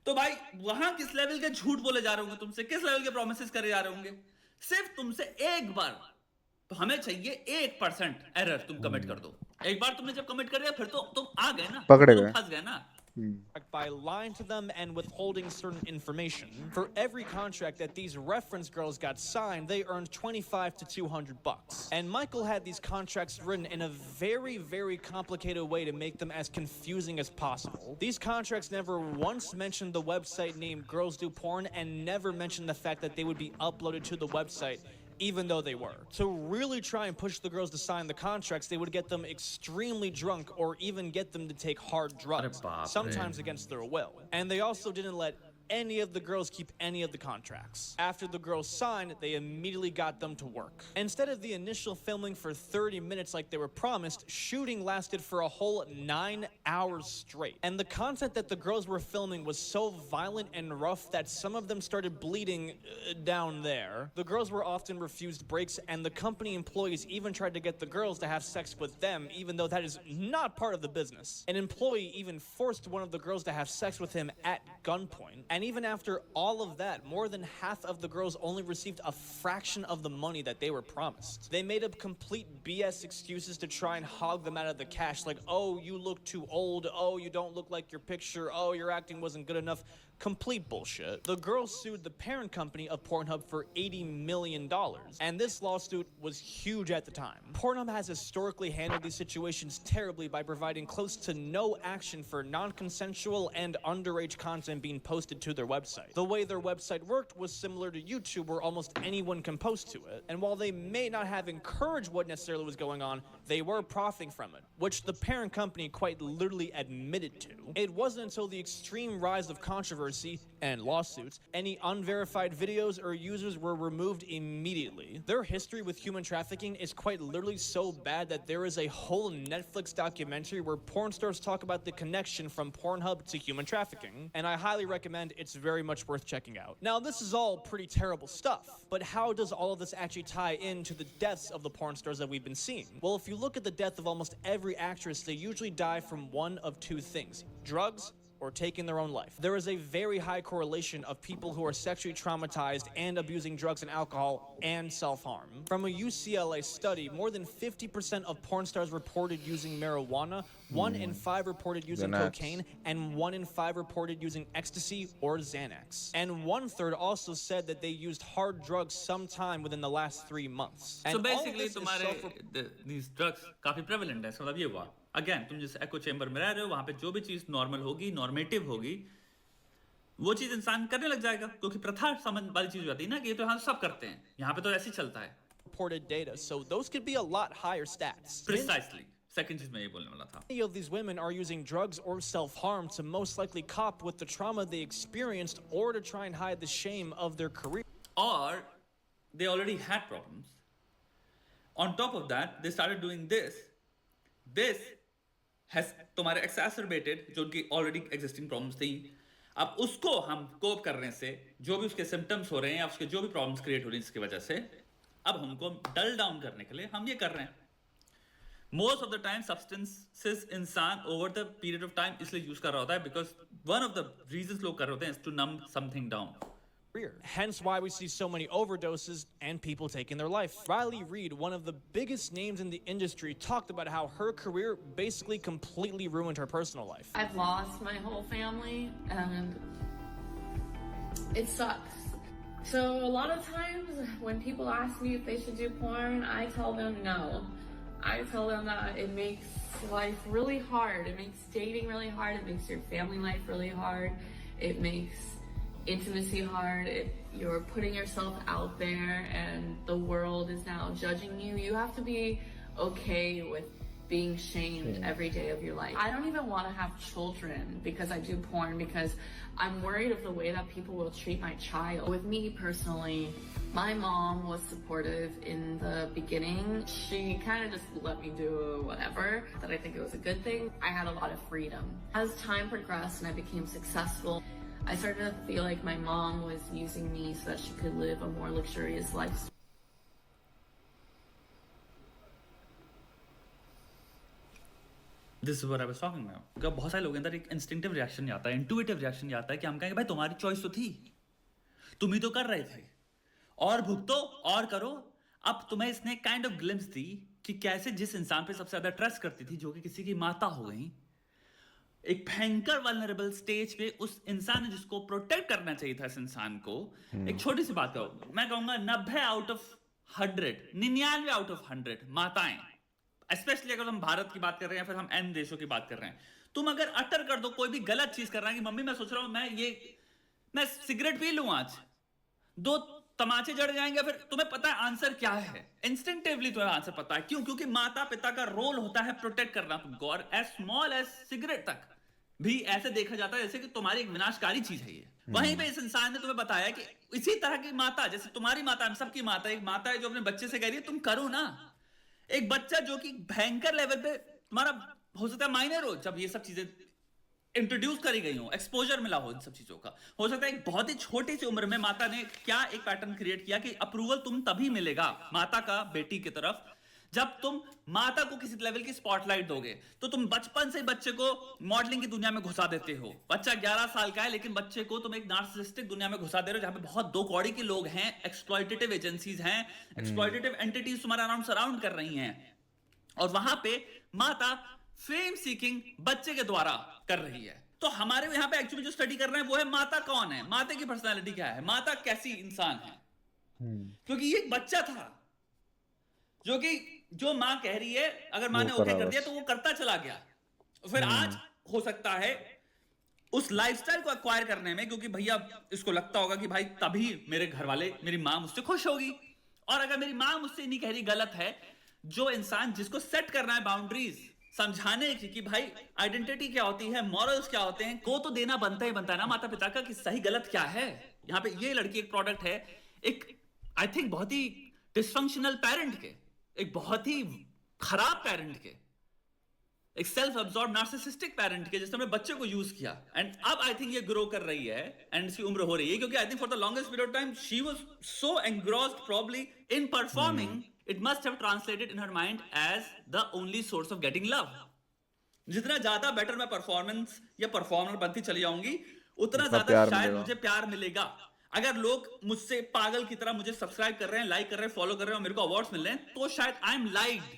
Speaker 3: तो भाई वहां किस लेवल के झूठ बोले जा रहे होंगे तुमसे, किस लेवल के प्रोमिस करे जा रहे होंगे। सिर्फ तुमसे एक बार, तो हमें चाहिए 1% एरर तुम कमिट कर दो। एक बार तुमने जब कमिट कर दिया फिर तो तुम आ गए ना,
Speaker 1: पकड़े
Speaker 3: तुम
Speaker 1: गए।
Speaker 3: फंस गए ना।
Speaker 2: By lying to them and withholding certain information. For every contract that these reference girls got signed, they earned 25 to 200 bucks. And Michael had these contracts written in a very, very complicated way to make them as confusing as possible. These contracts never once mentioned the website named Girls Do Porn and never mentioned the fact that they would be uploaded to the website, even though they were. To really try and push the girls to sign the contracts, they would get them extremely drunk or even get them to take hard drugs, sometimes against their will. And they also didn't let any of the girls keep any of the contracts. After the girls signed, they immediately got them to work. Instead of the initial filming for 30 minutes like they were promised, shooting lasted for a whole 9 hours straight. And the content that the girls were filming was so violent and rough that some of them started bleeding down there. The girls were often refused breaks, and the company employees even tried to get the girls to have sex with them, even though that is not part of the business. An employee even forced one of the girls to have sex with him at gunpoint. And even after all of that, more than half of the girls only received a fraction of the money that they were promised. They made up complete BS excuses to try and hog them out of the cash, like, oh, you look too old, oh, you don't look like your picture, oh, your acting wasn't good enough. Complete bullshit. The girls sued the parent company of Pornhub for $80 million, and this lawsuit was huge at the time. Pornhub has historically handled these situations terribly by providing close to no action for non-consensual and underage content being posted to their website. The way their website worked was similar to YouTube, where almost anyone can post to it, and while they may not have encouraged what necessarily was going on, they were profiting from it, which the parent company quite literally admitted to. It wasn't until the extreme rise of controversy and lawsuits, any unverified videos or users were removed immediately. Their history with human trafficking is quite literally so bad that there is a whole Netflix documentary where porn stars talk about the connection from Pornhub to human trafficking, and I highly recommend. It's very much worth checking out. Now, this is all pretty terrible stuff, but how does all of this actually tie into the deaths of the porn stars that we've been seeing? Well, if you look at the death of almost every actress, they usually die from one of two things: drugs or taking their own life. There is a very high correlation of people who are sexually traumatized and abusing drugs and alcohol and self-harm. From a UCLA study, more than 50% of porn stars reported using marijuana, 1 in 5 reported using
Speaker 1: Xanax.
Speaker 2: cocaine, and 1 in 5 reported using ecstasy or Xanax. And 1/3 also said that they used hard drugs sometime within the last 3 months. And
Speaker 3: So
Speaker 2: all of
Speaker 3: basically
Speaker 2: this is
Speaker 3: तुम्हारे these drugs काफी prevalent है, इसका मतलब ये हुआ। Again तुम जिस एको chamber में रह रहे हो वहां पे जो भी चीज नॉर्मल होगी, नॉर्मेटिव होगी, वो चीज इंसान करने लग जाएगा, क्योंकि प्रथा संबंध वाली चीज हो जाती है ना कि ये तो यहाँ सब करते हैं, यहाँ पे तो ऐसे ही चलता है।
Speaker 2: reported data, so those could be a lot higher stats.
Speaker 3: Precisely. Second चीज मैं ये बोलने वाला था।
Speaker 2: Many of these women are using drugs or self-harm to most likely cope with the trauma they experienced or to try and hide the shame of their career.
Speaker 3: Or they already had problems. On top of that, they started doing this. This has तुम्हारे exacerbated जो उनकी already existing problems थी। अब उसको हम कोप करने से जो भी उसके symptoms हो रहे हैं या उसके जो भी problems create हो रही हैं इसकी वजह से, अब हमको डल डाउन करने के लिए हम ये कर रहे हैं। Most of the time substances इंसान over the period of time इसलिए यूज कर रहा होता है because one of the reasons लोग कर रहे होते हैं to numb something down.
Speaker 2: Hence why we see so many overdoses and people taking their life. Riley Reid, one of the biggest names in the industry, talked about how her career basically completely ruined her personal life.
Speaker 5: I've lost my whole family and it sucks. So a lot of times when people ask me if they should do porn, I tell them no. I tell them that it makes life really hard. It makes dating really hard. It makes your family life really hard. It makes intimacy hard. You're putting yourself out there and the world is now judging you. You have to be okay with being shamed every day of your life. I don't even want to have children because I do porn, because I'm worried of the way that people will treat my child. With me personally, my mom was supportive in the beginning. She kind of just let me do whatever, that I think it was a good thing. I had a lot of freedom. As time progressed and I became successful, I started to feel like my mom was using me so that she could live a more luxurious life.
Speaker 3: This is what I was talking about. बहुत सारे लोगों के अंदर एक instinctive reaction आता है, intuitive reaction आता है कि हम कहेंगे भाई तुम्हारी चॉइस तो थी, तुम ही तो कर रहे थे, और भुगतो और करो. अब तुम्हें इसने काइंड ऑफ ग्लिम्स दी कि कैसे जिस इंसान पे सबसे ज्यादा ट्रस्ट करती थी, जो कि किसी की माता हो गई, एक भयंकर वल्नरेबल स्टेज पे उस इंसान ने जिसको प्रोटेक्ट करना चाहिए था इस इंसान को. एक छोटी सी बात करो, मैं कहूंगा 90 आउट ऑफ 100, 99 आउट ऑफ 100 माताएं, स्पेशली अगर हम भारत की बात कर रहे हैं या फिर हम एन देशों की बात कर रहे हैं, तुम अगर अटर कर दो कोई भी गलत चीज कर रहा है कि मम्मी मैं सोच रहा हूं मैं सिगरेट पी लूं आज, 2 तमाचे जड़ जाएंगे, फिर तुम्हें पता है आंसर क्या है, इंस्टिंक्टिवली तुम्हें आंसर पता है. क्यों? क्योंकि माता पिता का रोल होता है प्रोटेक्ट करना तुमको, और एज स्मॉल एज सिगरेट तक भी ऐसे देखा जाता है जैसे कि तुम्हारी एक विनाशकारी चीज है ये. वहीं पे इस इंसान ने तुम्हें बताया कि इसी तरह की माता, जैसे तुम्हारी माता, हम सबकी माता, एक माता है जो अपने बच्चे से कह रही है तुम करो ना. एक बच्चा जो कि भयंकर लेवल पे तुम्हारा हो सकता है माइनर हो, जब ये सब चीजें इंट्रोड्यूस करी गई हो, एक्सपोजर मिला हो इन सब चीजों का, हो सकता है एक बहुत ही छोटी सी उम्र में माता ने क्या एक पैटर्न क्रिएट किया कि अप्रूवल तुम तभी मिलेगा माता का बेटी की तरफ जब तुम माता को किसी लेवल की स्पॉटलाइट दोगे. तो तुम बचपन से बच्चे को मॉडलिंग की दुनिया में घुसा देते हो. बच्चा 11 साल का है लेकिन बच्चे को तुम एक नार्सिसिस्टिक दुनिया में घुसा दे रहे हो, जहां पे बहुत दो कौड़ी के लोग हैं, एक्सप्लॉइटेटिव एजेंसीज हैं, एक्सप्लॉइटेटिव एंटिटीज तुम्हारा अराउंड सराउंड कर रही हैं, और वहां पे माता फेम सीकिंग बच्चे के द्वारा कर रही है. तो हमारे यहां पे एक्चुअली जो स्टडी कर रहे हैं वो है माता कौन है, माता की पर्सनालिटी क्या है, माता कैसी इंसान है. क्योंकि ये एक बच्चा था जो कि जो मां कह रही है, अगर मां ने ओके कर दिया तो वो करता चला गया. फिर आज हो सकता है उस लाइफस्टाइल को एक्वायर करने में, क्योंकि भैया इसको लगता होगा कि भाई तभी मेरे घर वाले, मेरी मां मुझसे खुश होगी, और अगर मेरी मां मुझसे नहीं कह रही गलत है. जो इंसान जिसको सेट करना है बाउंड्रीज, समझाने की भाई आइडेंटिटी क्या होती है, मॉरल्स क्या होते हैं, को तो देना बनता ही बनता है ना माता पिता का, कि सही गलत क्या है. यहां पे ये लड़की एक प्रोडक्ट है, एक आई थिंक बहुत ही डिसफंक्शनल पेरेंट के, एक बहुत ही खराब पेरेंट के, एक सेल्फ अब्सॉर्ब नार्सिसिस्टिक पेरेंट के, जिसने अपने बच्चे को यूज किया. एंड अब आई थिंक ये ग्रो कर रही है एंड इसकी उम्र हो रही है, क्योंकि I think for the longest period of time she was so engrossed probably in performing, it must have translated in her mind as the only source of getting love. जितना ज्यादा बेटर मैं performance या performer बनती चली जाऊंगी, उतना ज्यादा शायद मुझे प्यार मिलेगा. अगर लोग मुझसे पागल की तरह मुझे सब्सक्राइब कर रहे हैं, लाइक कर रहे हैं, फॉलो कर रहे हैं, और मेरे को अवार्ड्स मिल रहे हैं, तो शायद I am liked.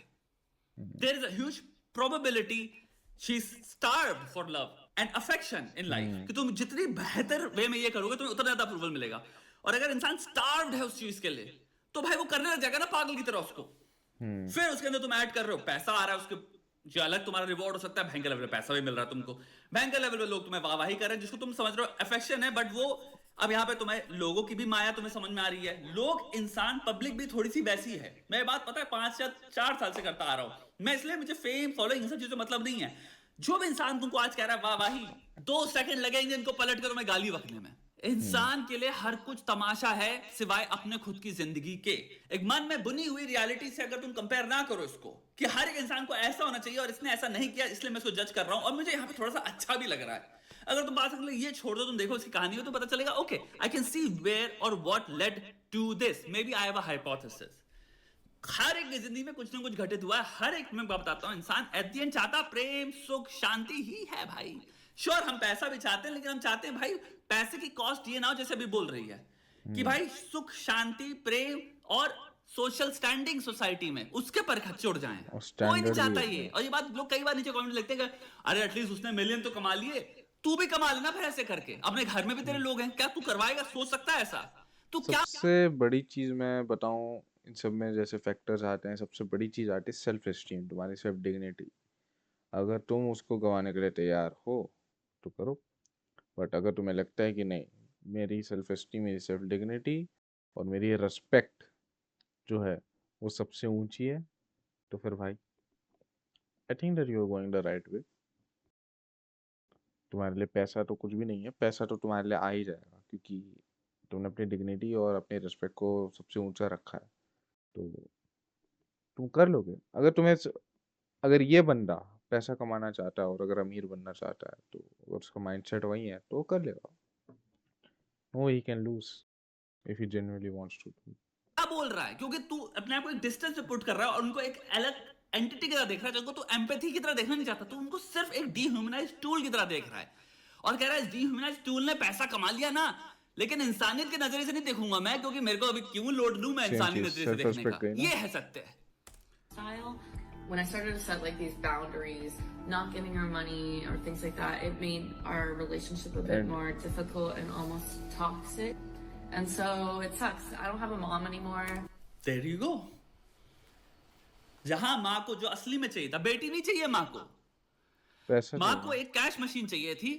Speaker 3: There is a huge probability she is starved for love and affection in life, कि तुम जितनी बेहतर वे में ये करोगे तुम्हें उतना ज्यादा अप्रूवल मिलेगा. और अगर इंसान स्टार्व्ड है उस चीज के लिए, तो भाई वो करने लग जाएगा ना पागल की तरह उसको. फिर उसके अंदर तुम ऐड कर रहे हो, पैसा आ रहा है, उसके जो अलग तुम्हारा रिवॉर्ड हो सकता है, भयंकर लेवल पे पैसा भी मिल रहा है तुमको, भयंकर लेवल पे लोग तुम्हें वाहवाही कर रहे हैं, जिसको तुम समझ रहे हो अफेक्शन है, बट वो अब यहाँ पे तुम्हें लोगों की भी माया तुम्हें समझ में आ रही है. लोग, इंसान, पब्लिक भी थोड़ी सी वैसी है. मैं बात पता है 5 या 4 साल से करता आ रहा हूं मैं, इसलिए मुझे फेम, फॉलोइंग, इन सब चीजों मतलब नहीं है. जो भी इंसान तुमको आज कह रहा है वाहवाही, 2 सेकंड लगेंगे इनको पलट कर तुम्हें गाली बकने में. इंसान के लिए हर कुछ तमाशा है सिवाय अपने खुद की जिंदगी के. एक मन में बुनी हुई रियलिटी से अगर तुम कंपेयर ना करो इसको, कि हर एक इंसान को ऐसा होना चाहिए और इसने ऐसा नहीं किया इसलिए मैं इसको जज कर रहा हूं, और मुझे यहाँ पे थोड़ा सा अच्छा भी लग रहा है. अगर तुम बात कर ये छोड़ दो, तुम देखो इसकी कहानी हो, तो पता चलेगा okay I can see where और what led to this, maybe I have a hypothesis. हर एक की जिंदगी में कुछ ना कुछ घटित हुआ है, हर एक में बताता हूं, इंसान एट द एंड चाहता प्रेम सुख शांति ही है भाई। श्योर हम पैसा भी चाहते हैं, लेकिन हम चाहते हैं भाई पैसे की कॉस्ट ये ना हो, जैसे अभी बोल रही है कि भाई सुख शांति प्रेम और सोशल स्टैंडिंग सोसाइटी में उसके पर खर्चे उड़ जाएं।
Speaker 1: और
Speaker 3: कोई नहीं
Speaker 1: स्टैंडर्ड
Speaker 3: चाहता
Speaker 1: भी
Speaker 3: ये। और ये बात लोग कई बार नीचे कमेंट लिखते हैं कि अरे एटलीस्ट उसने मिलियन तो कमा लिए, तू भी कमा लेना फिर ऐसे करके। अपने घर में भी तेरे लोग हैं, क्या तू करवाएगा? सोच सकता है ऐसा? तू क्या
Speaker 1: सबसे बड़ी चीज मैं बताऊं इन सब में जैसे फैक्टर्स आते हैं, सबसे बड़ी चीज आती है सेल्फ एस्टीम, तुम्हारी सेल्फ डिग्निटी। अगर तुम उसको गंवाने के लिए तैयार हो तो करो, बट अगर तुम्हें लगता है कि नहीं, मेरी सेल्फ एस्टीम, मेरी सेल्फ डिग्निटी और मेरी रिस्पेक्ट जो है वो सबसे ऊंची है, तो फिर भाई I think that you are going the right way. तुम्हारे लिए पैसा तो कुछ भी नहीं है, पैसा तो तुम्हारे लिए आ ही जाएगा, क्योंकि तुमने अपनी डिग्निटी और अपने रिस्पेक्ट को सबसे ऊंचा रखा है, तो तुम कर लोगे। अगर ये बंदा पैसा कमाना चाहता है और अगर अमीर बनना चाहता है, तो अगर उसका माइंडसेट वही है तो वो कर लेगा। No he can lose if he genuinely wants to.
Speaker 3: बोल रहा है? क्योंकि तू अपने आप को एक डिस्टेंस पे पुट कर रहा है और उनको एक अलग एंटिटी की तरह देख रहा है, जिनको तू एम्पैथी की तरह देखना नहीं चाहता। तू उनको सिर्फ एक डीह्यूमनाइज्ड टूल की तरह देख रहा है और कह रहा है इस डीह्यूमनाइज्ड टूल ने पैसा कमा लिया ना, लेकिन इंसानियत के नजरिए से नहीं देखूंगा मैं, क्योंकि मेरे को अभी क्यों लोड लूं मैं
Speaker 1: सेम
Speaker 3: इंसानी
Speaker 1: चीज,
Speaker 3: नजरिए से
Speaker 1: सेल्फ
Speaker 3: देखने
Speaker 1: रिस्पेक्ट
Speaker 3: का।
Speaker 1: गई ना।
Speaker 3: ये है सत्य।
Speaker 5: style. When I started to set like these boundaries, not giving her money or things like that, it made our relationship a bit
Speaker 1: And-
Speaker 5: more difficult and almost toxic. And so it sucks. I don't have a mom anymore.
Speaker 3: There you go. जहां माँ को जो असली में चाहिए था, बेटी नहीं चाहिए माँ को,
Speaker 1: पैसा
Speaker 3: माँ
Speaker 1: चाहिए।
Speaker 3: को एक कैश मशीन चाहिए थी।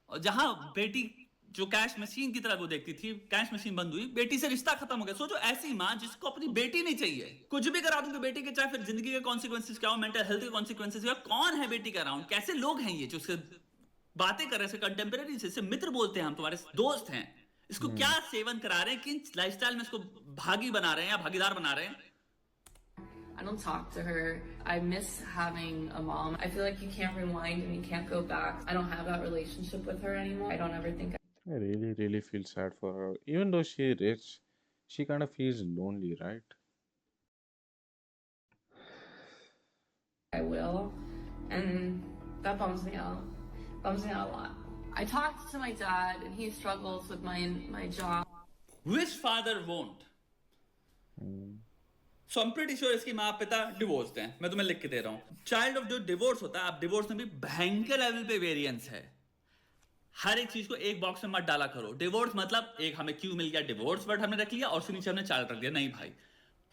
Speaker 3: और जहां बेटी जो कैश मशीन की तरह वो देखती थी, कैश मशीन बंद हुई, बेटी से रिश्ता खत्म हो गया। सोचो ऐसी माँ जिसको अपनी बेटी नहीं चाहिए, कुछ भी करा दूंगी बेटी के, चाहे फिर जिंदगी के कॉन्सिक्वेंसेस क्या हो, मेंटल हेल्थ के कॉन्सिक्वेंसेस क्या हो, कौन है बेटी के अराउंड, कैसे लोग हैं ये जो उससे बातें कर रहे हैं, कंटेम्परेरी से मित्र बोलते हैं, हम तुम्हारे दोस्त हैं, इसको क्या सेवन करा रहे हैं, किन लाइफस्टाइल में इसको भागी बना रहे हैं या भागीदार बना रहे हैं।
Speaker 5: I don't talk to her. I miss having a mom. I feel like you can't rewind and you can't go back. I don't have that relationship with her anymore. I don't ever think
Speaker 1: I really, really feel sad for her. Even though she is rich, she kind of feels lonely, right?
Speaker 5: I will. And that bums me out. Bums me out a lot. I talked to my dad and he struggles with my job.
Speaker 3: Which father won't? So I'm pretty sure इसकी माँ पिता divorced हैं। मैं तुम्हें लिख के दे रहा हूँ। चाइल्ड ऑफ जो डिवोर्स होता है, अब डिवोर्स में भी भयंकर लेवल पे वेरिएंस है। हर एक चीज को एक बॉक्स में मत डाला करो। डिवोर्स मतलब एक हमें क्यों मिल गया, डिवोर्स वर्ड हमने रख लिया और उसके नीचे हमने चाइल्ड रख दिया। नहीं भाई,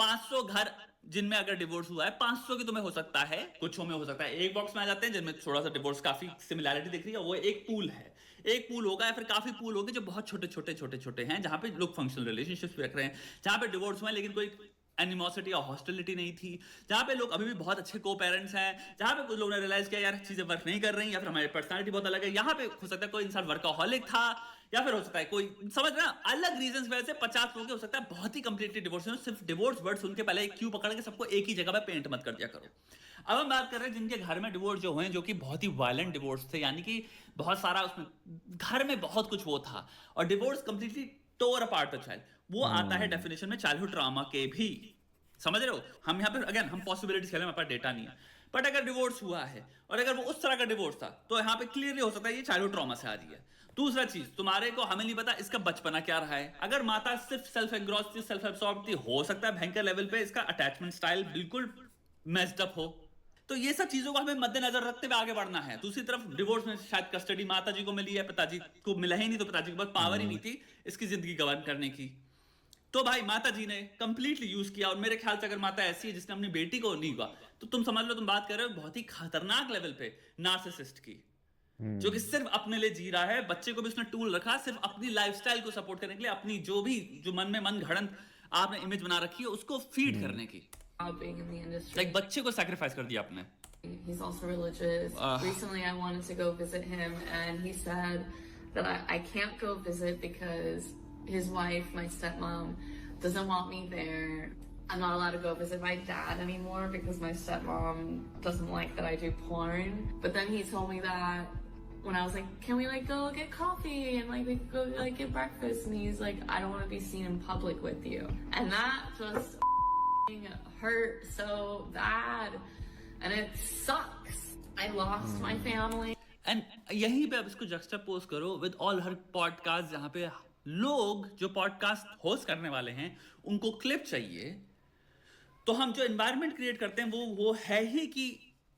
Speaker 3: 500 घर जिनमें अगर डिवोर्स हुआ है, 500 की तुम्हें हो सकता है, कुछ में हो सकता है एक बॉक्स में आ जाते हैं जिनमें थोड़ा सा डिवोर्स काफी सिमिलैरिटी दिख रही है, वो एक पूल है। एक पूल होगा या फिर काफी पूल होंगे जो बहुत छोटे हैं, जहां पे लोग फंक्शनल रिलेशनशिप्स भी रख रहे हैं, जहां पे डिवोर्स हुआ है लेकिन कोई एनिमोसिटी और हॉस्टिलिटी नहीं थी, जहां पे लोग अभी भी बहुत अच्छे को पेरेंट्स हैं, जहां पे कुछ लोगों ने रियलाइज किया यार चीजें वर्क नहीं कर रही या फिर हमारी पर्सनालिटी बहुत अलग है। यहाँ पे हो सकता है कोई इंसान वर्कaholic था या फिर हो सकता है कोई, समझ रहे हैं, अलग रीजंस वजह से 50 लोग हो सकता है बहुत ही कंप्लीटली डिवोर्स हो। सिर्फ डिवोर्स वर्ड सुन के पहले एक क्यू पकड़ के सबको एक ही जगह पे पेंट मत कर दिया करो। अब हम बात कर रहे हैं जिनके घर में डिवोर्स जो हुए, जो कि बहुत ही वायलेंट डिवोर्स थे, यानी कि बहुत सारा उसमें घर में बहुत कुछ वो था और divorce completely tore apart the child. वो आता है डेफिनेशन में चाइल्डहुड ट्रॉमा के भी, समझ रहे हो। हम यहाँ पे अगेन हम पॉसिबिलिटीज खेल रहे हैं, हमारे पास डेटा नहीं है, बट अगर डिवोर्स हुआ है और अगर वो उस तरह का डिवोर्स था तो यहाँ पे क्लियरली हो सकता है ये चाइल्डहुड ट्रॉमा से आ रही है। दूसरा चीज, तुम्हारे को हमें नहीं पता इसका बचपना क्या रहा है। अगर माता सिर्फ सेल्फ एग्रॉस थी, सेल्फ एब्सॉर्ब थी, हो सकता है भयंकर लेवल पे इसका अटैचमेंट स्टाइल बिल्कुल मेस्ड अप हो। तो ये सब चीजों को हमें मद्देनजर रखते हुए आगे बढ़ना है। दूसरी तरफ डिवोर्स में शायद कस्टडी माता जी को मिली है, पिताजी को मिला ही नहीं, तो पिताजी के पास पावर ही नहीं थी इसकी जिंदगी गवर्न करने की। तो भाई माता जी ने कंप्लीटली यूज किया और मेरे ख्याल से अगर माता ऐसी है जिसने अपनी बेटी को नहीं हुआ, तो तुम समझ लो तुम बात कर रहे हो बहुत ही खतरनाक लेवल पे नार्सिसिस्ट की, जो कि सिर्फ अपने लिए जी रहा है। बच्चे को भी उसने टूल रखा सिर्फ अपनी लाइफस्टाइल को सपोर्ट करने के लिए, अपनी जो मन में मन घड़ंत आपने इमेज बना रखी है उसको फीड करने की।
Speaker 5: being in the industry.
Speaker 3: Like बच्चे को सैक्रिफाइस कर दिया आपने।
Speaker 5: He's also religious. Recently, I wanted to go visit him, and he said that I can't go visit because his wife, my stepmom, doesn't want me there. I'm not allowed to go visit my dad anymore because my stepmom doesn't like that I do porn. But then he told me that when I was like, can we like go get coffee and like we could go like get breakfast? And he's like, I don't want to be seen in public with you. And that just hurt so bad and it sucks. I lost my family.
Speaker 3: And यहीं पे अब इसको जक्सटापोज करो with all her podcast, जहां पे लोग जो podcast host करने वाले हैं उनको क्लिप चाहिए, तो हम जो एनवायरनमेंट क्रिएट करते हैं वो है ही कि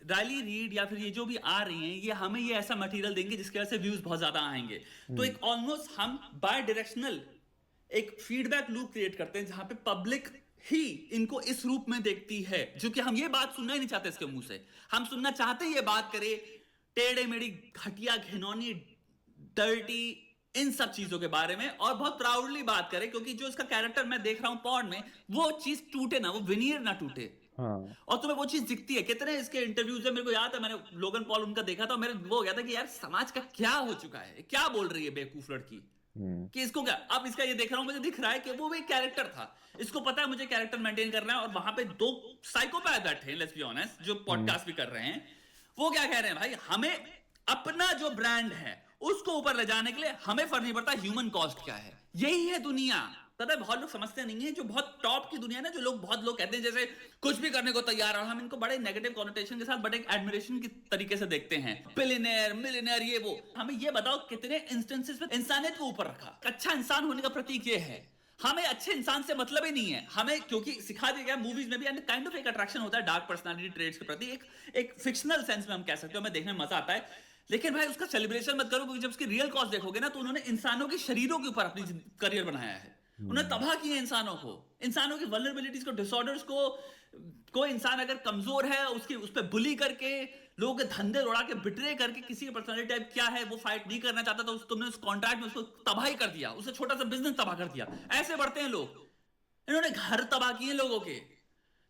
Speaker 3: रायली रीड या फिर ये जो भी आ रही हैं ये हमें ये ऐसा मटेरियल देंगे जिसकी वजह से व्यूज बहुत ज्यादा आएंगे। तो एक ऑलमोस्ट हम बाय डायरेक्शनल एक फीडबैक लूप क्रिएट करते हैं जहां पे पब्लिक ही इनको इस रूप में देखती है, जो कि हम ये बात सुनना ही नहीं चाहते इसके मुंह से। हम सुनना चाहते हैं ये बात करे टेढ़े मेढ़ी घटिया घिनौनी डर्टी इन सब चीजों के बारे में, और बहुत प्राउडली बात करे, क्योंकि जो इसका कैरेक्टर मैं देख रहा हूं पॉड में वो चीज टूटे ना, वो विनीर ना टूटे।
Speaker 1: हाँ
Speaker 3: और तुम्हें वो चीज दिखती है। कितने इसके इंटरव्यूज है, मेरे को याद है मैंने लोगन पॉल उनका देखा था, मेरे वो हो गया था कि यार समाज का क्या हो चुका है, क्या बोल रही है बेवकूफ लड़की कि इसको क्या। अब इसका ये देख रहा हूं, मुझे दिख रहा है कि वो भी कैरेक्टर था, इसको पता है मुझे कैरेक्टर मेंटेन करना है, और वहां पे दो साइकोपैथ बैठे हैं, लेट्स बी ऑनेस्ट, जो पॉडकास्ट भी कर रहे हैं। वो क्या कह रहे हैं, भाई हमें अपना जो ब्रांड है उसको ऊपर ले जाने के लिए हमें फर्क नहीं पड़ता ह्यूमन कॉस्ट क्या है। यही है दुनिया। पता है बहुत लोग समझते नहीं है, जो बहुत टॉप की दुनिया है ना, जो लोग बहुत लोग कहते हैं जैसे कुछ भी करने को तैयार है, हम इनको बड़े नेगेटिव कॉनोटेशन के साथ बड़े एडमिरेशन की तरीके से देखते हैं, बिलियनेयर मिलियनेयर ये वो। हमें ये बताओ कितने इंस्टेंसेस में इंसानियत को ऊपर रखा। अच्छा इंसान होने का प्रतीक ये है। हमें अच्छे इंसान से मतलब ही नहीं है, हमें क्योंकि सिखा दिया गया मूवीज में भी काइंड ऑफ एक अट्रैक्शन होता है डार्क पर्सनालिटी ट्रेट्स के प्रति, एक फिक्शनल सेंस में हम कह सकते हो, हमें देखने में मजा आता है। लेकिन भाई उसका सेलिब्रेशन मत करो, क्योंकि जब उसकी रियल कॉस्ट देखोगे ना, तो उन्होंने इंसानों के शरीरों के ऊपर अपनी करियर बनाया है। उन्होंने तबाह किया इंसानों को, इंसानों की वल्नरेबिलिटीज को, डिसऑर्डर्स को। कोई इंसान अगर कमजोर है उसकी उस पर बुली करके, लोगों के धंधे उड़ा के, बिट्रे करके, किसी की पर्सनालिटी टाइप क्या है वो फाइट नहीं करना चाहता, तो तुमने उस कॉन्ट्रैक्ट में उसको तबाही कर दिया, उससे छोटा सा बिजनेस तबाह कर दिया। ऐसे बढ़ते हैं लोग। इन्होंने घर तबाह किए लोगों के।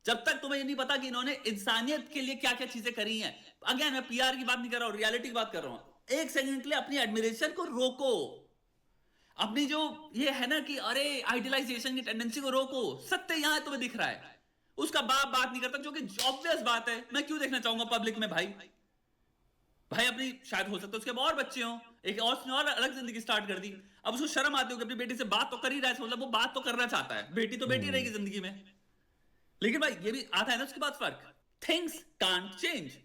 Speaker 3: जब तक तुम्हें ये नहीं पता कि इन्होंने इंसानियत के लिए क्या क्या चीजें करी हैं। अगेन मैं पीआर की बात नहीं कर रहा हूं, रियलिटी की बात कर रहा हूं। एक सेकंड के लिए अपनी एडमिरेशन को रोको, अपनी जो ये है ना कि अरे आइडियलाइजेशन की टेंडेंसी को रोको। सत्य यहां तुम्हें दिख रहा है, उसका बाप बात नहीं करता, जो कि ऑब्वियस बात है। मैं क्यों देखना चाहूंगा पब्लिक में भाई अपनी शायद हो सकता है उसके और बच्चे हों, एक और उसने और अलग जिंदगी स्टार्ट कर दी। अब उसको शर्म आती होगी अपनी बेटी से बात तो कर ही रहा है, मतलब वो बात तो करना चाहता है, बेटी तो बेटी रहेगी जिंदगी में। लेकिन भाई ये भी आता है ना उसके बाद फर्क। Things can't change,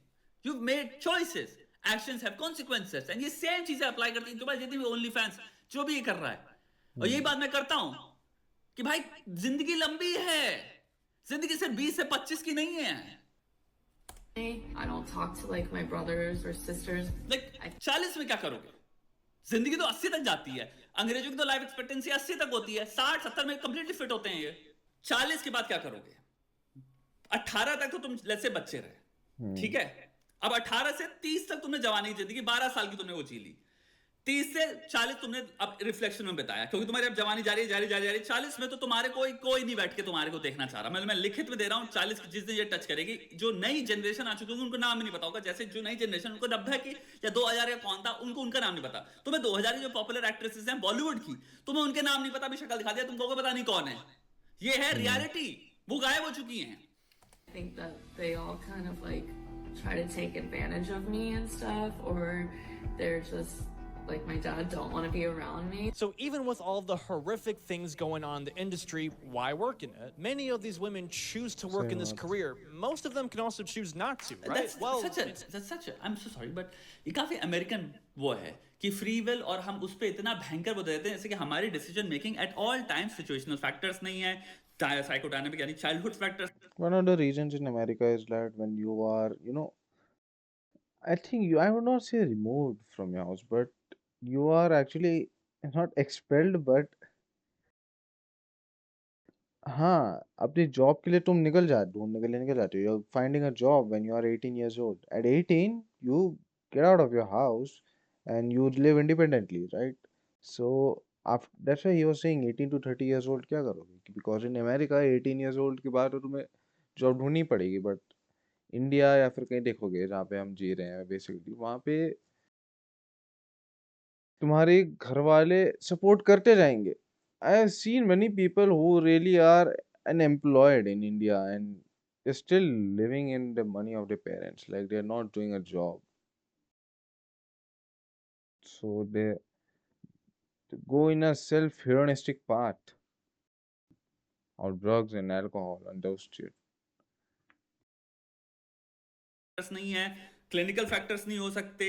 Speaker 3: you made choices, actions have consequences, and ये सेम चीजें अप्लाई करती हैं तुम्हारे जितनी भी ओनली फैंस जो भी ये कर रहा है। और यही बात मैं करता हूं कि भाई जिंदगी लंबी है, जिंदगी सिर्फ 20 से 25 की नहीं है।
Speaker 5: I don't talk to like my brothers or sisters.
Speaker 3: Like 40 में क्या करोगे? जिंदगी तो 80 तक जाती है। अंग्रेजों की तो लाइफ एक्सपेक्टेंसी 80 तक होती है, 60-70 में कंप्लीटली फिट होते हैं ये। 40 के बाद क्या करोगे? 18 तक तो तुम जैसे बच्चे रहे, ठीक है। अब 18 से 30 तक तुमने जवानी की जिंदगी 12 साल की तुमने वो जी ली। 30 से 40 तुमने अब रिफ्लेक्शन में बताया, क्योंकि तुम्हारी अब जवानी जारी जारी जारी जारी। 40 में तो तुम्हारे कोई नहीं बैठ के तुम्हारे को देखना चाह रहा। मैं लिखित में दे रहा हूं, 40 की जिस दिन ये टच करेगी, जो नई जनरेशन आ चुकी है उनको नाम नहीं पता होगा। जैसे जो नई जनरेशन उनको 90 की या 2000 या कौन था उनको उनका नाम नहीं पता। तुम्हें 2000 की जो पॉपुलर एक्ट्रेसेस हैं बॉलीवुड की, तुम्हें उनके नाम नहीं पता, भी शक्ल दिखा दिया तुमको पता नहीं कौन है। ये है रियलिटी, वो गायब हो चुकी है।
Speaker 5: I think that they all kind of like try to take advantage of me and stuff, or they're just like my dad don't want to be around me.
Speaker 2: So even with all the horrific things going on in the industry, why work in it? Many of these women choose to work in this career. Most of them can also choose not to, right?
Speaker 3: That's such a I'm so sorry, but ये काफी American वो है कि free will, और हम उस पे इतना भयंकर वो देते हैं जैसे कि हमारी decision making at all time situational factors नहीं है, साइकोडायनामिक यानी childhood factors.
Speaker 1: One of the reasons in America is that when you are, I think I would not say removed from your house, but you are actually not expelled, but हाँ, अपनी job के लिए तुम ढूंढने के लिए निकल जाते हो। You're finding a job when you are 18 years old. At 18, you get out of your house and you live independently, right? So that's why he was saying 18 to 30 years old क्या करोगे? Because in America 18 years old के बाद तो तुम्हें job ढूंढनी पड़ेगी, but India या फिर कहीं देखोगे जहाँ पे हम जी रहे हैं बेसिकली, वहाँ पे तुम्हारे घर वाले सपोर्ट करते जाएंगे। I have seen many people who really are unemployed in India and they're still living in the money of their parents, like they're not doing a job. So they go in a self-hedonistic path. or drugs and alcohol on those streets.
Speaker 3: नहीं है, clinical factors नहीं हो सकते,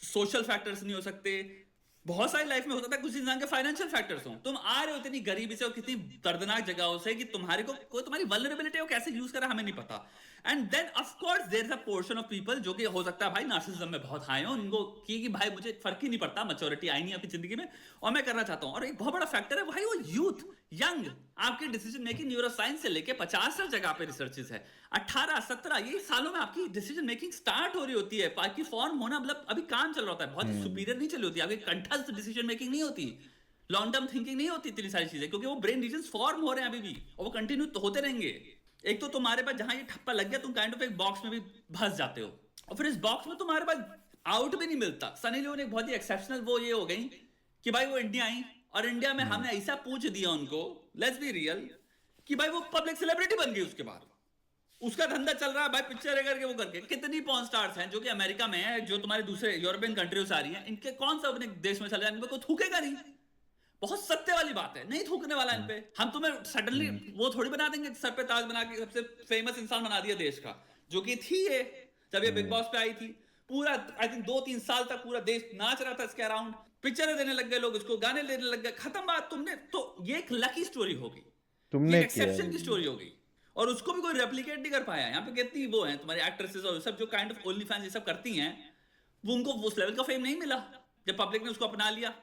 Speaker 3: social factors नहीं हो सकते, बहुत सारी लाइफ में हो सकता है कुछ इंसान के फाइनेंशियल फैक्टर्स हो। तुम आ रहे हो इतनी गरीबी से और कितनी दर्दनाक जगहों से कि तुम्हारे को कोई तुम्हारी वल्नरेबिलिटी को कैसे यूज करा हमें नहीं पता। And then of course there is a portion of people जो कि हो सकता है भाई नार्सिसिज्म में बहुत हाई हो, उनको कि भाई मुझे फर्क ही नहीं पड़ता, मैच्योरिटी आई नहीं अपनी जिंदगी में और मैं करना चाहता हूं। और एक बहुत बड़ा फैक्टर है भाई वो यूथ, यंग, आपके डिसीजन मेकिंग न्यूरो साइंस से लेके 50 जगह पे रिसर्चेस है, 18 17 ये सालों में आपकी डिसीजन मेकिंग स्टार्ट हो रही होती है, आपकी फॉर्म होना मतलब अभी काम चल रहा होता है, बहुत सुपीरियर नहीं चली होती, आपकी कंठस्थ डिसीजन मेकिंग नहीं होती, लॉन्ग टर्म थिंकिंग नहीं होती, इतनी सारी चीजें, क्योंकि वो ब्रेन रीजन फॉर्म हो रहे हैं अभी भी और वो कंटिन्यू तो होते रहेंगे। एक तो तुम्हारे पास जहां ये ठप्पा लग गया तुम काइंड ऑफ एक बॉक्स में भी फंस जाते हो और फिर इस बॉक्स में तुम्हारे पास आउट भी नहीं मिलता। सनी लियोन एक बहुत ही एक्सेप्शनल वो ये हो गई कि भाई वो इंडिया आई और इंडिया में हमने ऐसा पूछ दिया उनको, लेट्स बी रियल, कि भाई वो पब्लिक सेलिब्रिटी बन गई, उसके बाद उसका धंधा चल रहा है भाई, पिक्चर करके वो करके। कितनी पॉर्न स्टार्स हैं जो कि अमेरिका में है, जो तुम्हारे दूसरे यूरोपियन कंट्रियों से आ रही हैं, इनके कौन सा अपने देश में चल रहा है, इनको कोई थूकेगा नहीं। बहुत सत्य वाली बात है, नहीं थूकने वाला इन पे। हम तुम्हें सडनली वो थोड़ी बना देंगे सर पे ताज बना के सबसे फेमस इंसान बना दिया देश का, जो कि थी ये जब ये बिग बॉस पे आई थी। पूरा आई थिंक 2-3 साल तक पूरा देश नाच रहा था इसके अराउंड, पिक्चरें देने लग गए लोग इसको, गाने देने लग गए, खत्म बात। तुमने तो ये एक लकी स्टोरी होगी,
Speaker 1: तुमने
Speaker 3: ये एक्सेप्शन की स्टोरी होगी और उसको भी कोई रेप्लिकेट नहीं कर पाया। यहाँ पे कितनी वो है तुम्हारी एक्ट्रेसेस और सब जो काइंड ऑफ ओनली फैंस ये सब करती हैं, वो उनको उस लेवल का फेम नहीं मिला जब पब्लिक ने उसको अपना लिया।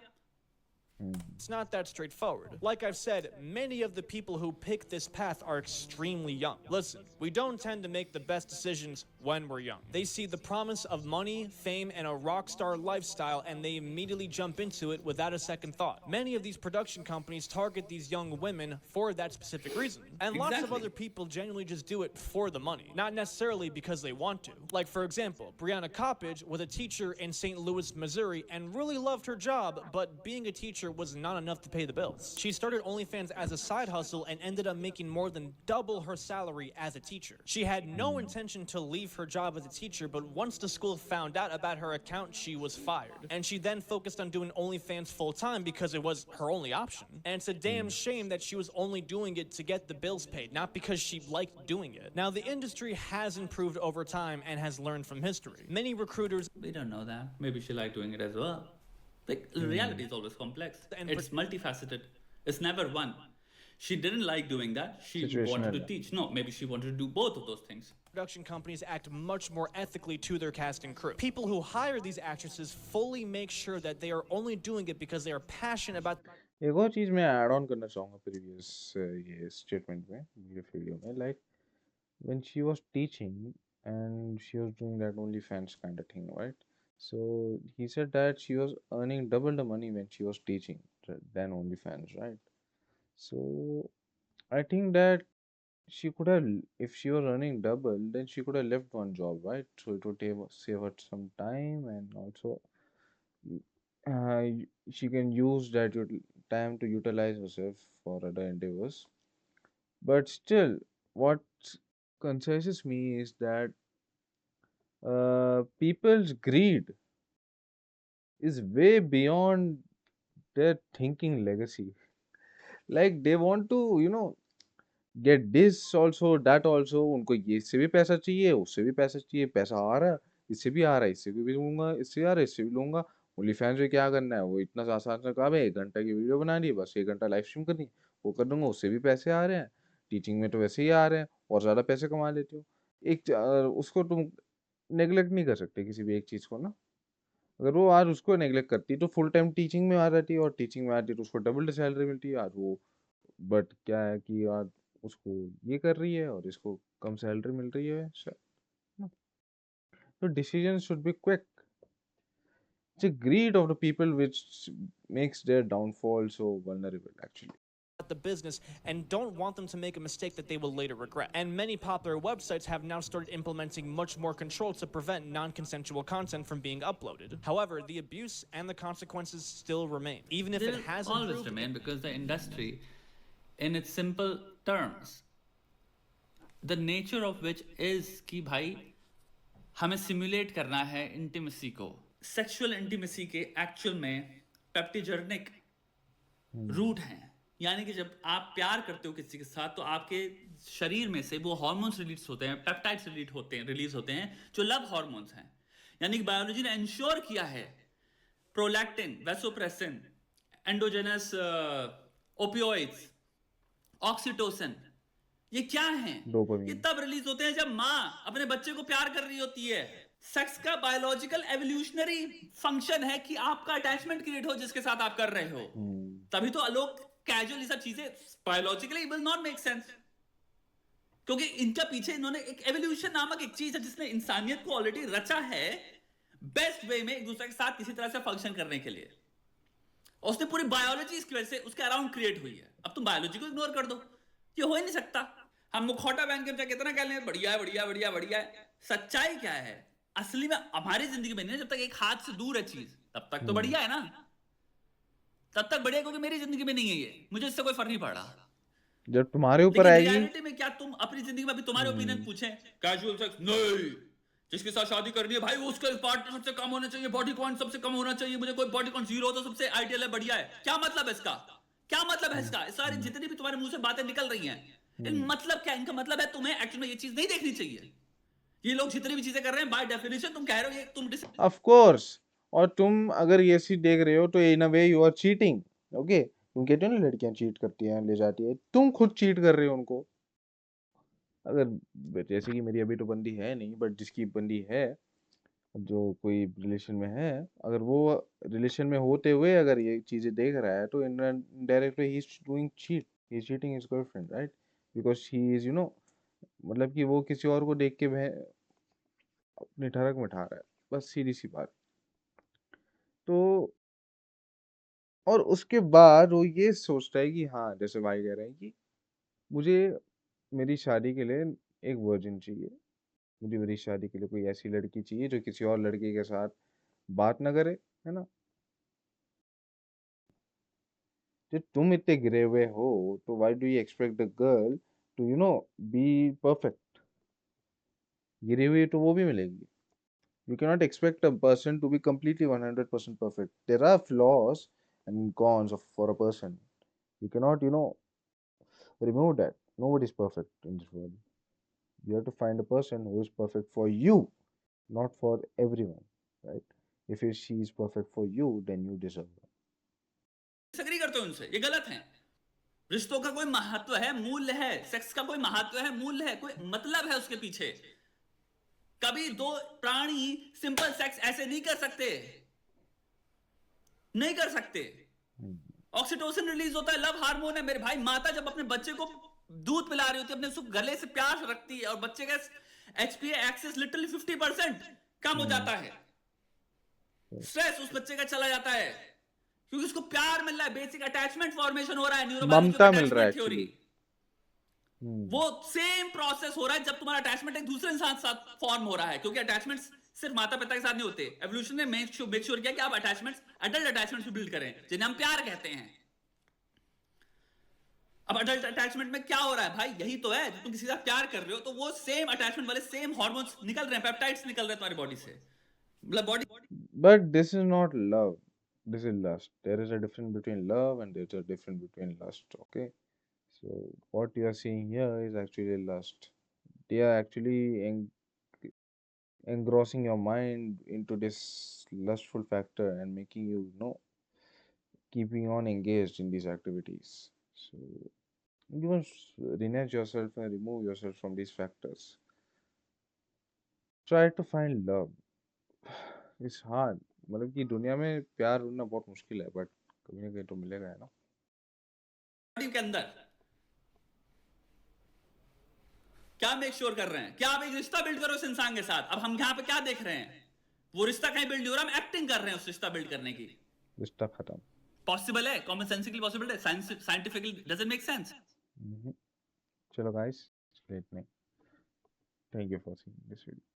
Speaker 2: It's not that straightforward. Like I've said, many of the people who pick this path are extremely young. Listen, we don't tend to make the best decisions when we're young. They see the promise of money, fame, and a rock star lifestyle, and they immediately jump into it without a second thought. Many of these production companies target these young women for that specific reason. And lots of other people genuinely just do it for the money, not necessarily because they want to. Like, for example, Brianna Coppage was a teacher in St. Louis, Missouri, and really loved her job, but being a teacher was not enough to pay the bills. She started OnlyFans as a side hustle and ended up making more than double her salary as a teacher. She had no intention to leave her job as a teacher, but once the school found out about her account, she was fired. And she then focused on doing OnlyFans full time because it was her only option. And it's a damn shame that she was only doing it to get the bills paid, not because she liked doing it. Now, the industry has improved over time and has learned from history. Many recruiters...
Speaker 3: We don't know that. Maybe she liked doing it as well. Like, reality is always complex.
Speaker 2: And
Speaker 3: it's multifaceted. It's never one. She didn't like doing that. She wanted to teach. No, maybe she wanted to do both of those things.
Speaker 2: Production companies act much more ethically to their cast and crew. People who hire these actresses fully make sure that they are only doing it because they are passionate about...
Speaker 1: एक और चीज़ मैं add on करना चाहूँगा previous ये statement में, ये video में, like when she was teaching and she was doing that OnlyFans kind of thing, right? So he said that she was earning double the money when she was teaching than OnlyFans, right? So I think that she could have, if she was earning double, then she could have left one job, right? So it would save her some time, and also she can use that time to utilize herself for other endeavors. But still, what concerns me is that people's greed is way beyond their thinking legacy. Like they want to, get this also, that also. उनको ये इससे भी पैसा चाहिए, उससे भी पैसा चाहिए, पैसा आ रहा है, इससे भी आ रहा है, इससे भी लूंगा, इससे आ रहा है, इससे भी लूंगा। ओनली फैंस में क्या करना है, वो इतना आसान सा काम है, 1 घंटा की वीडियो बनानी है, बस 1 घंटा लाइव स्ट्रीम करनी है, वो कर दूंगा, उससे भी पैसे आ रहे हैं। टीचिंग में तो वैसे ही आ रहे हैं और ज़्यादा पैसे कमा लेते हो। उसको तुम नेगलेक्ट नहीं कर सकते किसी भी एक चीज़ को ना। अगर वो आज उसको नेगलेक्ट करती तो फुल टाइम टीचिंग में आ जाती है, और टीचिंग में आती तो उसको डबल सैलरी मिलती है आज वो। बट क्या है कि आज उसको ये कर रही है और इसको कम सैलरी मिल रही है। तो decision should be quick. It's a greed of the people which makes their downfall so vulnerable, actually.
Speaker 2: The business and don't want them to make a mistake that they will later regret. And many popular websites have now started implementing much more controls to prevent non-consensual content from being uploaded. However, the abuse and the consequences still remain, even if it has
Speaker 3: always remain, because the industry, in its simple terms, the nature of which is कि भाई हमें simulate करना है intimacy को. Sexual intimacy के actual में पेप्टिजर्निक root हैं, यानी कि जब आप प्यार करते हो किसी के साथ तो आपके शरीर में से वो हार्मोन्स रिलीज होते हैं, पेप्टाइड्स रिलीज होते हैं जो लव हार्मोन्स हैं। यानी कि बायोलॉजी ने इंश्योर किया है prolactin, vasopressin, endogenous opioids, oxytocin, ये क्या हैं? ये
Speaker 1: डोपामिन।
Speaker 3: तब रिलीज होते हैं जब मां अपने बच्चे को प्यार कर रही होती है। सेक्स का बायोलॉजिकल एवोल्यूशनरी फंक्शन है कि आपका अटैचमेंट क्रिएट हो जिसके साथ आप कर रहे हो। तभी तो लोग कैजुअल ये सब चीजें biologically will not make sense, क्योंकि इनका पीछे इन्होंने एक एवोल्यूशन नामक एक चीज है जिसने इंसानियत को ऑलरेडी रचा है बेस्ट वे में एक दूसरे के साथ किसी तरह से फंक्शन करने के लिए। और उसने पूरी बायोलॉजी इसकी वजह से उसके अराउंड क्रिएट हुई है। अब तुम बायोलॉजी को इग्नोर कर दो, ये हो ही नहीं सकता। हम मुखौटा पहन के चाहे कितना कह लें बढ़िया है बढ़िया बढ़िया बढ़िया है, सच्चाई क्या है असली में हमारी जिंदगी में नहीं, जब तक एक हाथ से दूर है चीज तब तक तो बढ़िया है ना, तब तक बढ़िया, क्योंकि मेरी जिंदगी में नहीं है ये, मुझे इससे कोई फर्क नहीं पड़ रहा।
Speaker 1: जब तुम्हारे ऊपर
Speaker 3: लेकिन
Speaker 1: आएगी।
Speaker 3: रियलिटी में क्या तुम अपनी जिंदगी में अभी तुम्हारे ओपिनियन पूछें, कैजुअल सेक्स नहीं, जिसके साथ शादी करनी है भाई उसका पार्टनर सबसे कम होना चाहिए, बॉडी काउंट सबसे कम होना चाहिए, मुझे कोई बॉडी काउंट 0 तो सबसे आइडियल है, बढ़िया है। क्या मतलब है इसका? क्या मतलब है इसका? सारी जितनी भी तुम्हारे मुंह से बातें निकल रही हैं, इन मतलब क्या? इनका मतलब है तुम्हें एक्चुअली में ये चीज नहीं देखनी चाहिए। ये लोग जितनी भी चीजें कर रहे हैं बाय डेफिनेशन तुम कह रहे हो ये तुम
Speaker 1: ऑफ कोर्स। और तुम अगर ये चीज देख रहे हो तो in a way you are cheating. Okay, तुम कहते हो ना लड़कियां चीट करती हैं, ले जाती है, तुम खुद चीट कर रहे हो उनको। अगर जैसे कि मेरी अभी तो बंदी है नहीं, बट जिसकी बंदी है, जो कोई रिलेशन में है, अगर वो रिलेशन में होते हुए अगर ये चीजें देख रहा है तो indirectly he is doing cheat, he is cheating his girlfriend, right? Because he is मतलब कि वो किसी और को देख के वह अपनी ठरक में ठा रहा है, बस सीधी सी बात। तो और उसके बाद वो ये सोचता है कि हाँ, जैसे भाई कह रहे हैं कि मुझे मेरी शादी के लिए एक वर्जिन चाहिए, मुझे मेरी शादी के लिए कोई ऐसी लड़की चाहिए जो किसी और लड़के के साथ बात ना करे, है ना? जब तुम इतने गिरे हुए हो तो why do you expect the girl to be perfect? गिरी हुई तो वो भी मिलेगी। You cannot expect a person to be completely 100% perfect. There are flaws and cons for a person. You cannot, remove that. Nobody is perfect in this world. You have to find a person who is perfect for you, not for everyone, right? If she is perfect for you, then you deserve her.
Speaker 3: Disagree करते हो उनसे, ये गलत है। रिश्तों का कोई महत्व है, मूल्य है, सेक्स का कोई महत्व है, मूल्य है, कोई मतलब है उसके पीछे। कभी दो प्राणी सिंपल सेक्स ऐसे नहीं कर सकते, नहीं कर सकते। ऑक्सीटोसिन रिलीज होता है, लव हार्मोन है मेरे भाई। माता जब अपने बच्चे को दूध पिला रही होती है, अपने उसको गले से प्यार रखती है और बच्चे का एचपीए एक्सेस लिटरली 50% कम हो जाता है, स्ट्रेस उस बच्चे का चला जाता है क्योंकि उसको प्यार मिल रहा है, बेसिक अटैचमेंट फॉर्मेशन हो रहा है, न्यूरोबायोलॉजी
Speaker 1: ममता
Speaker 3: ऑफ
Speaker 1: मिल रहा है
Speaker 3: अटैचमेंट थ्योरी।
Speaker 1: एक्चुअली।
Speaker 3: वो सेम प्रोसेस हो रहा है जब तुम्हारा अटैचमेंट एक दूसरे इंसान के साथ फॉर्म हो रहा है, क्योंकि अटैचमेंट सिर्फ माता पिता के साथ नहीं होते। एवोल्यूशन ने मेक श्योर किया कि आप अटैचमेंट्स, अडल्ट अटैचमेंट्स भी बिल्ड करें जिन्हें हम प्यार कहते हैं। अब अडल्ट अटैचमेंट में क्या हो रहा है भाई? यही तो है, जब तुम किसी से प्यार कर रहे हो तो वो सेम अटैचमेंट वाले सेम हार्मोन्स निकल रहे हैं, पेप्टाइड्स निकल रहे हैं तुम्हारी बॉडी से, मतलब body.
Speaker 1: But this is not love. This is lust. There is a difference between love and there's a difference between lust. Okay. So what you are seeing here is actually lust. They are actually engrossing your mind into this lustful factor and making keeping on engaged in these activities. So you must renounce yourself and remove yourself from these factors. Try to find love. It's hard. मतलब कि दुनिया में प्यार ढूंढना बहुत मुश्किल है, but कहीं ना कहीं तो मिलेगा, है ना?
Speaker 3: के अंदर क्या मेक श्योर कर रहे हैं? क्या आप एक रिश्ता बिल्ड करो इस इंसान के साथ। अब हम यहाँ पे क्या देख रहे हैं? वो रिश्ता कहीं बिल्ड नहीं हो रहा, हम एक्टिंग कर रहे हैं उस रिश्ता बिल्ड करने की।
Speaker 1: रिश्ता खत्म।
Speaker 3: पॉसिबल है, कॉमन सेंसिकली पॉसिबल है, साइंटिफिकली डजंट मेक सेंस।
Speaker 1: चलो गाइस, लेट नहीं। Thank you for seeing this video.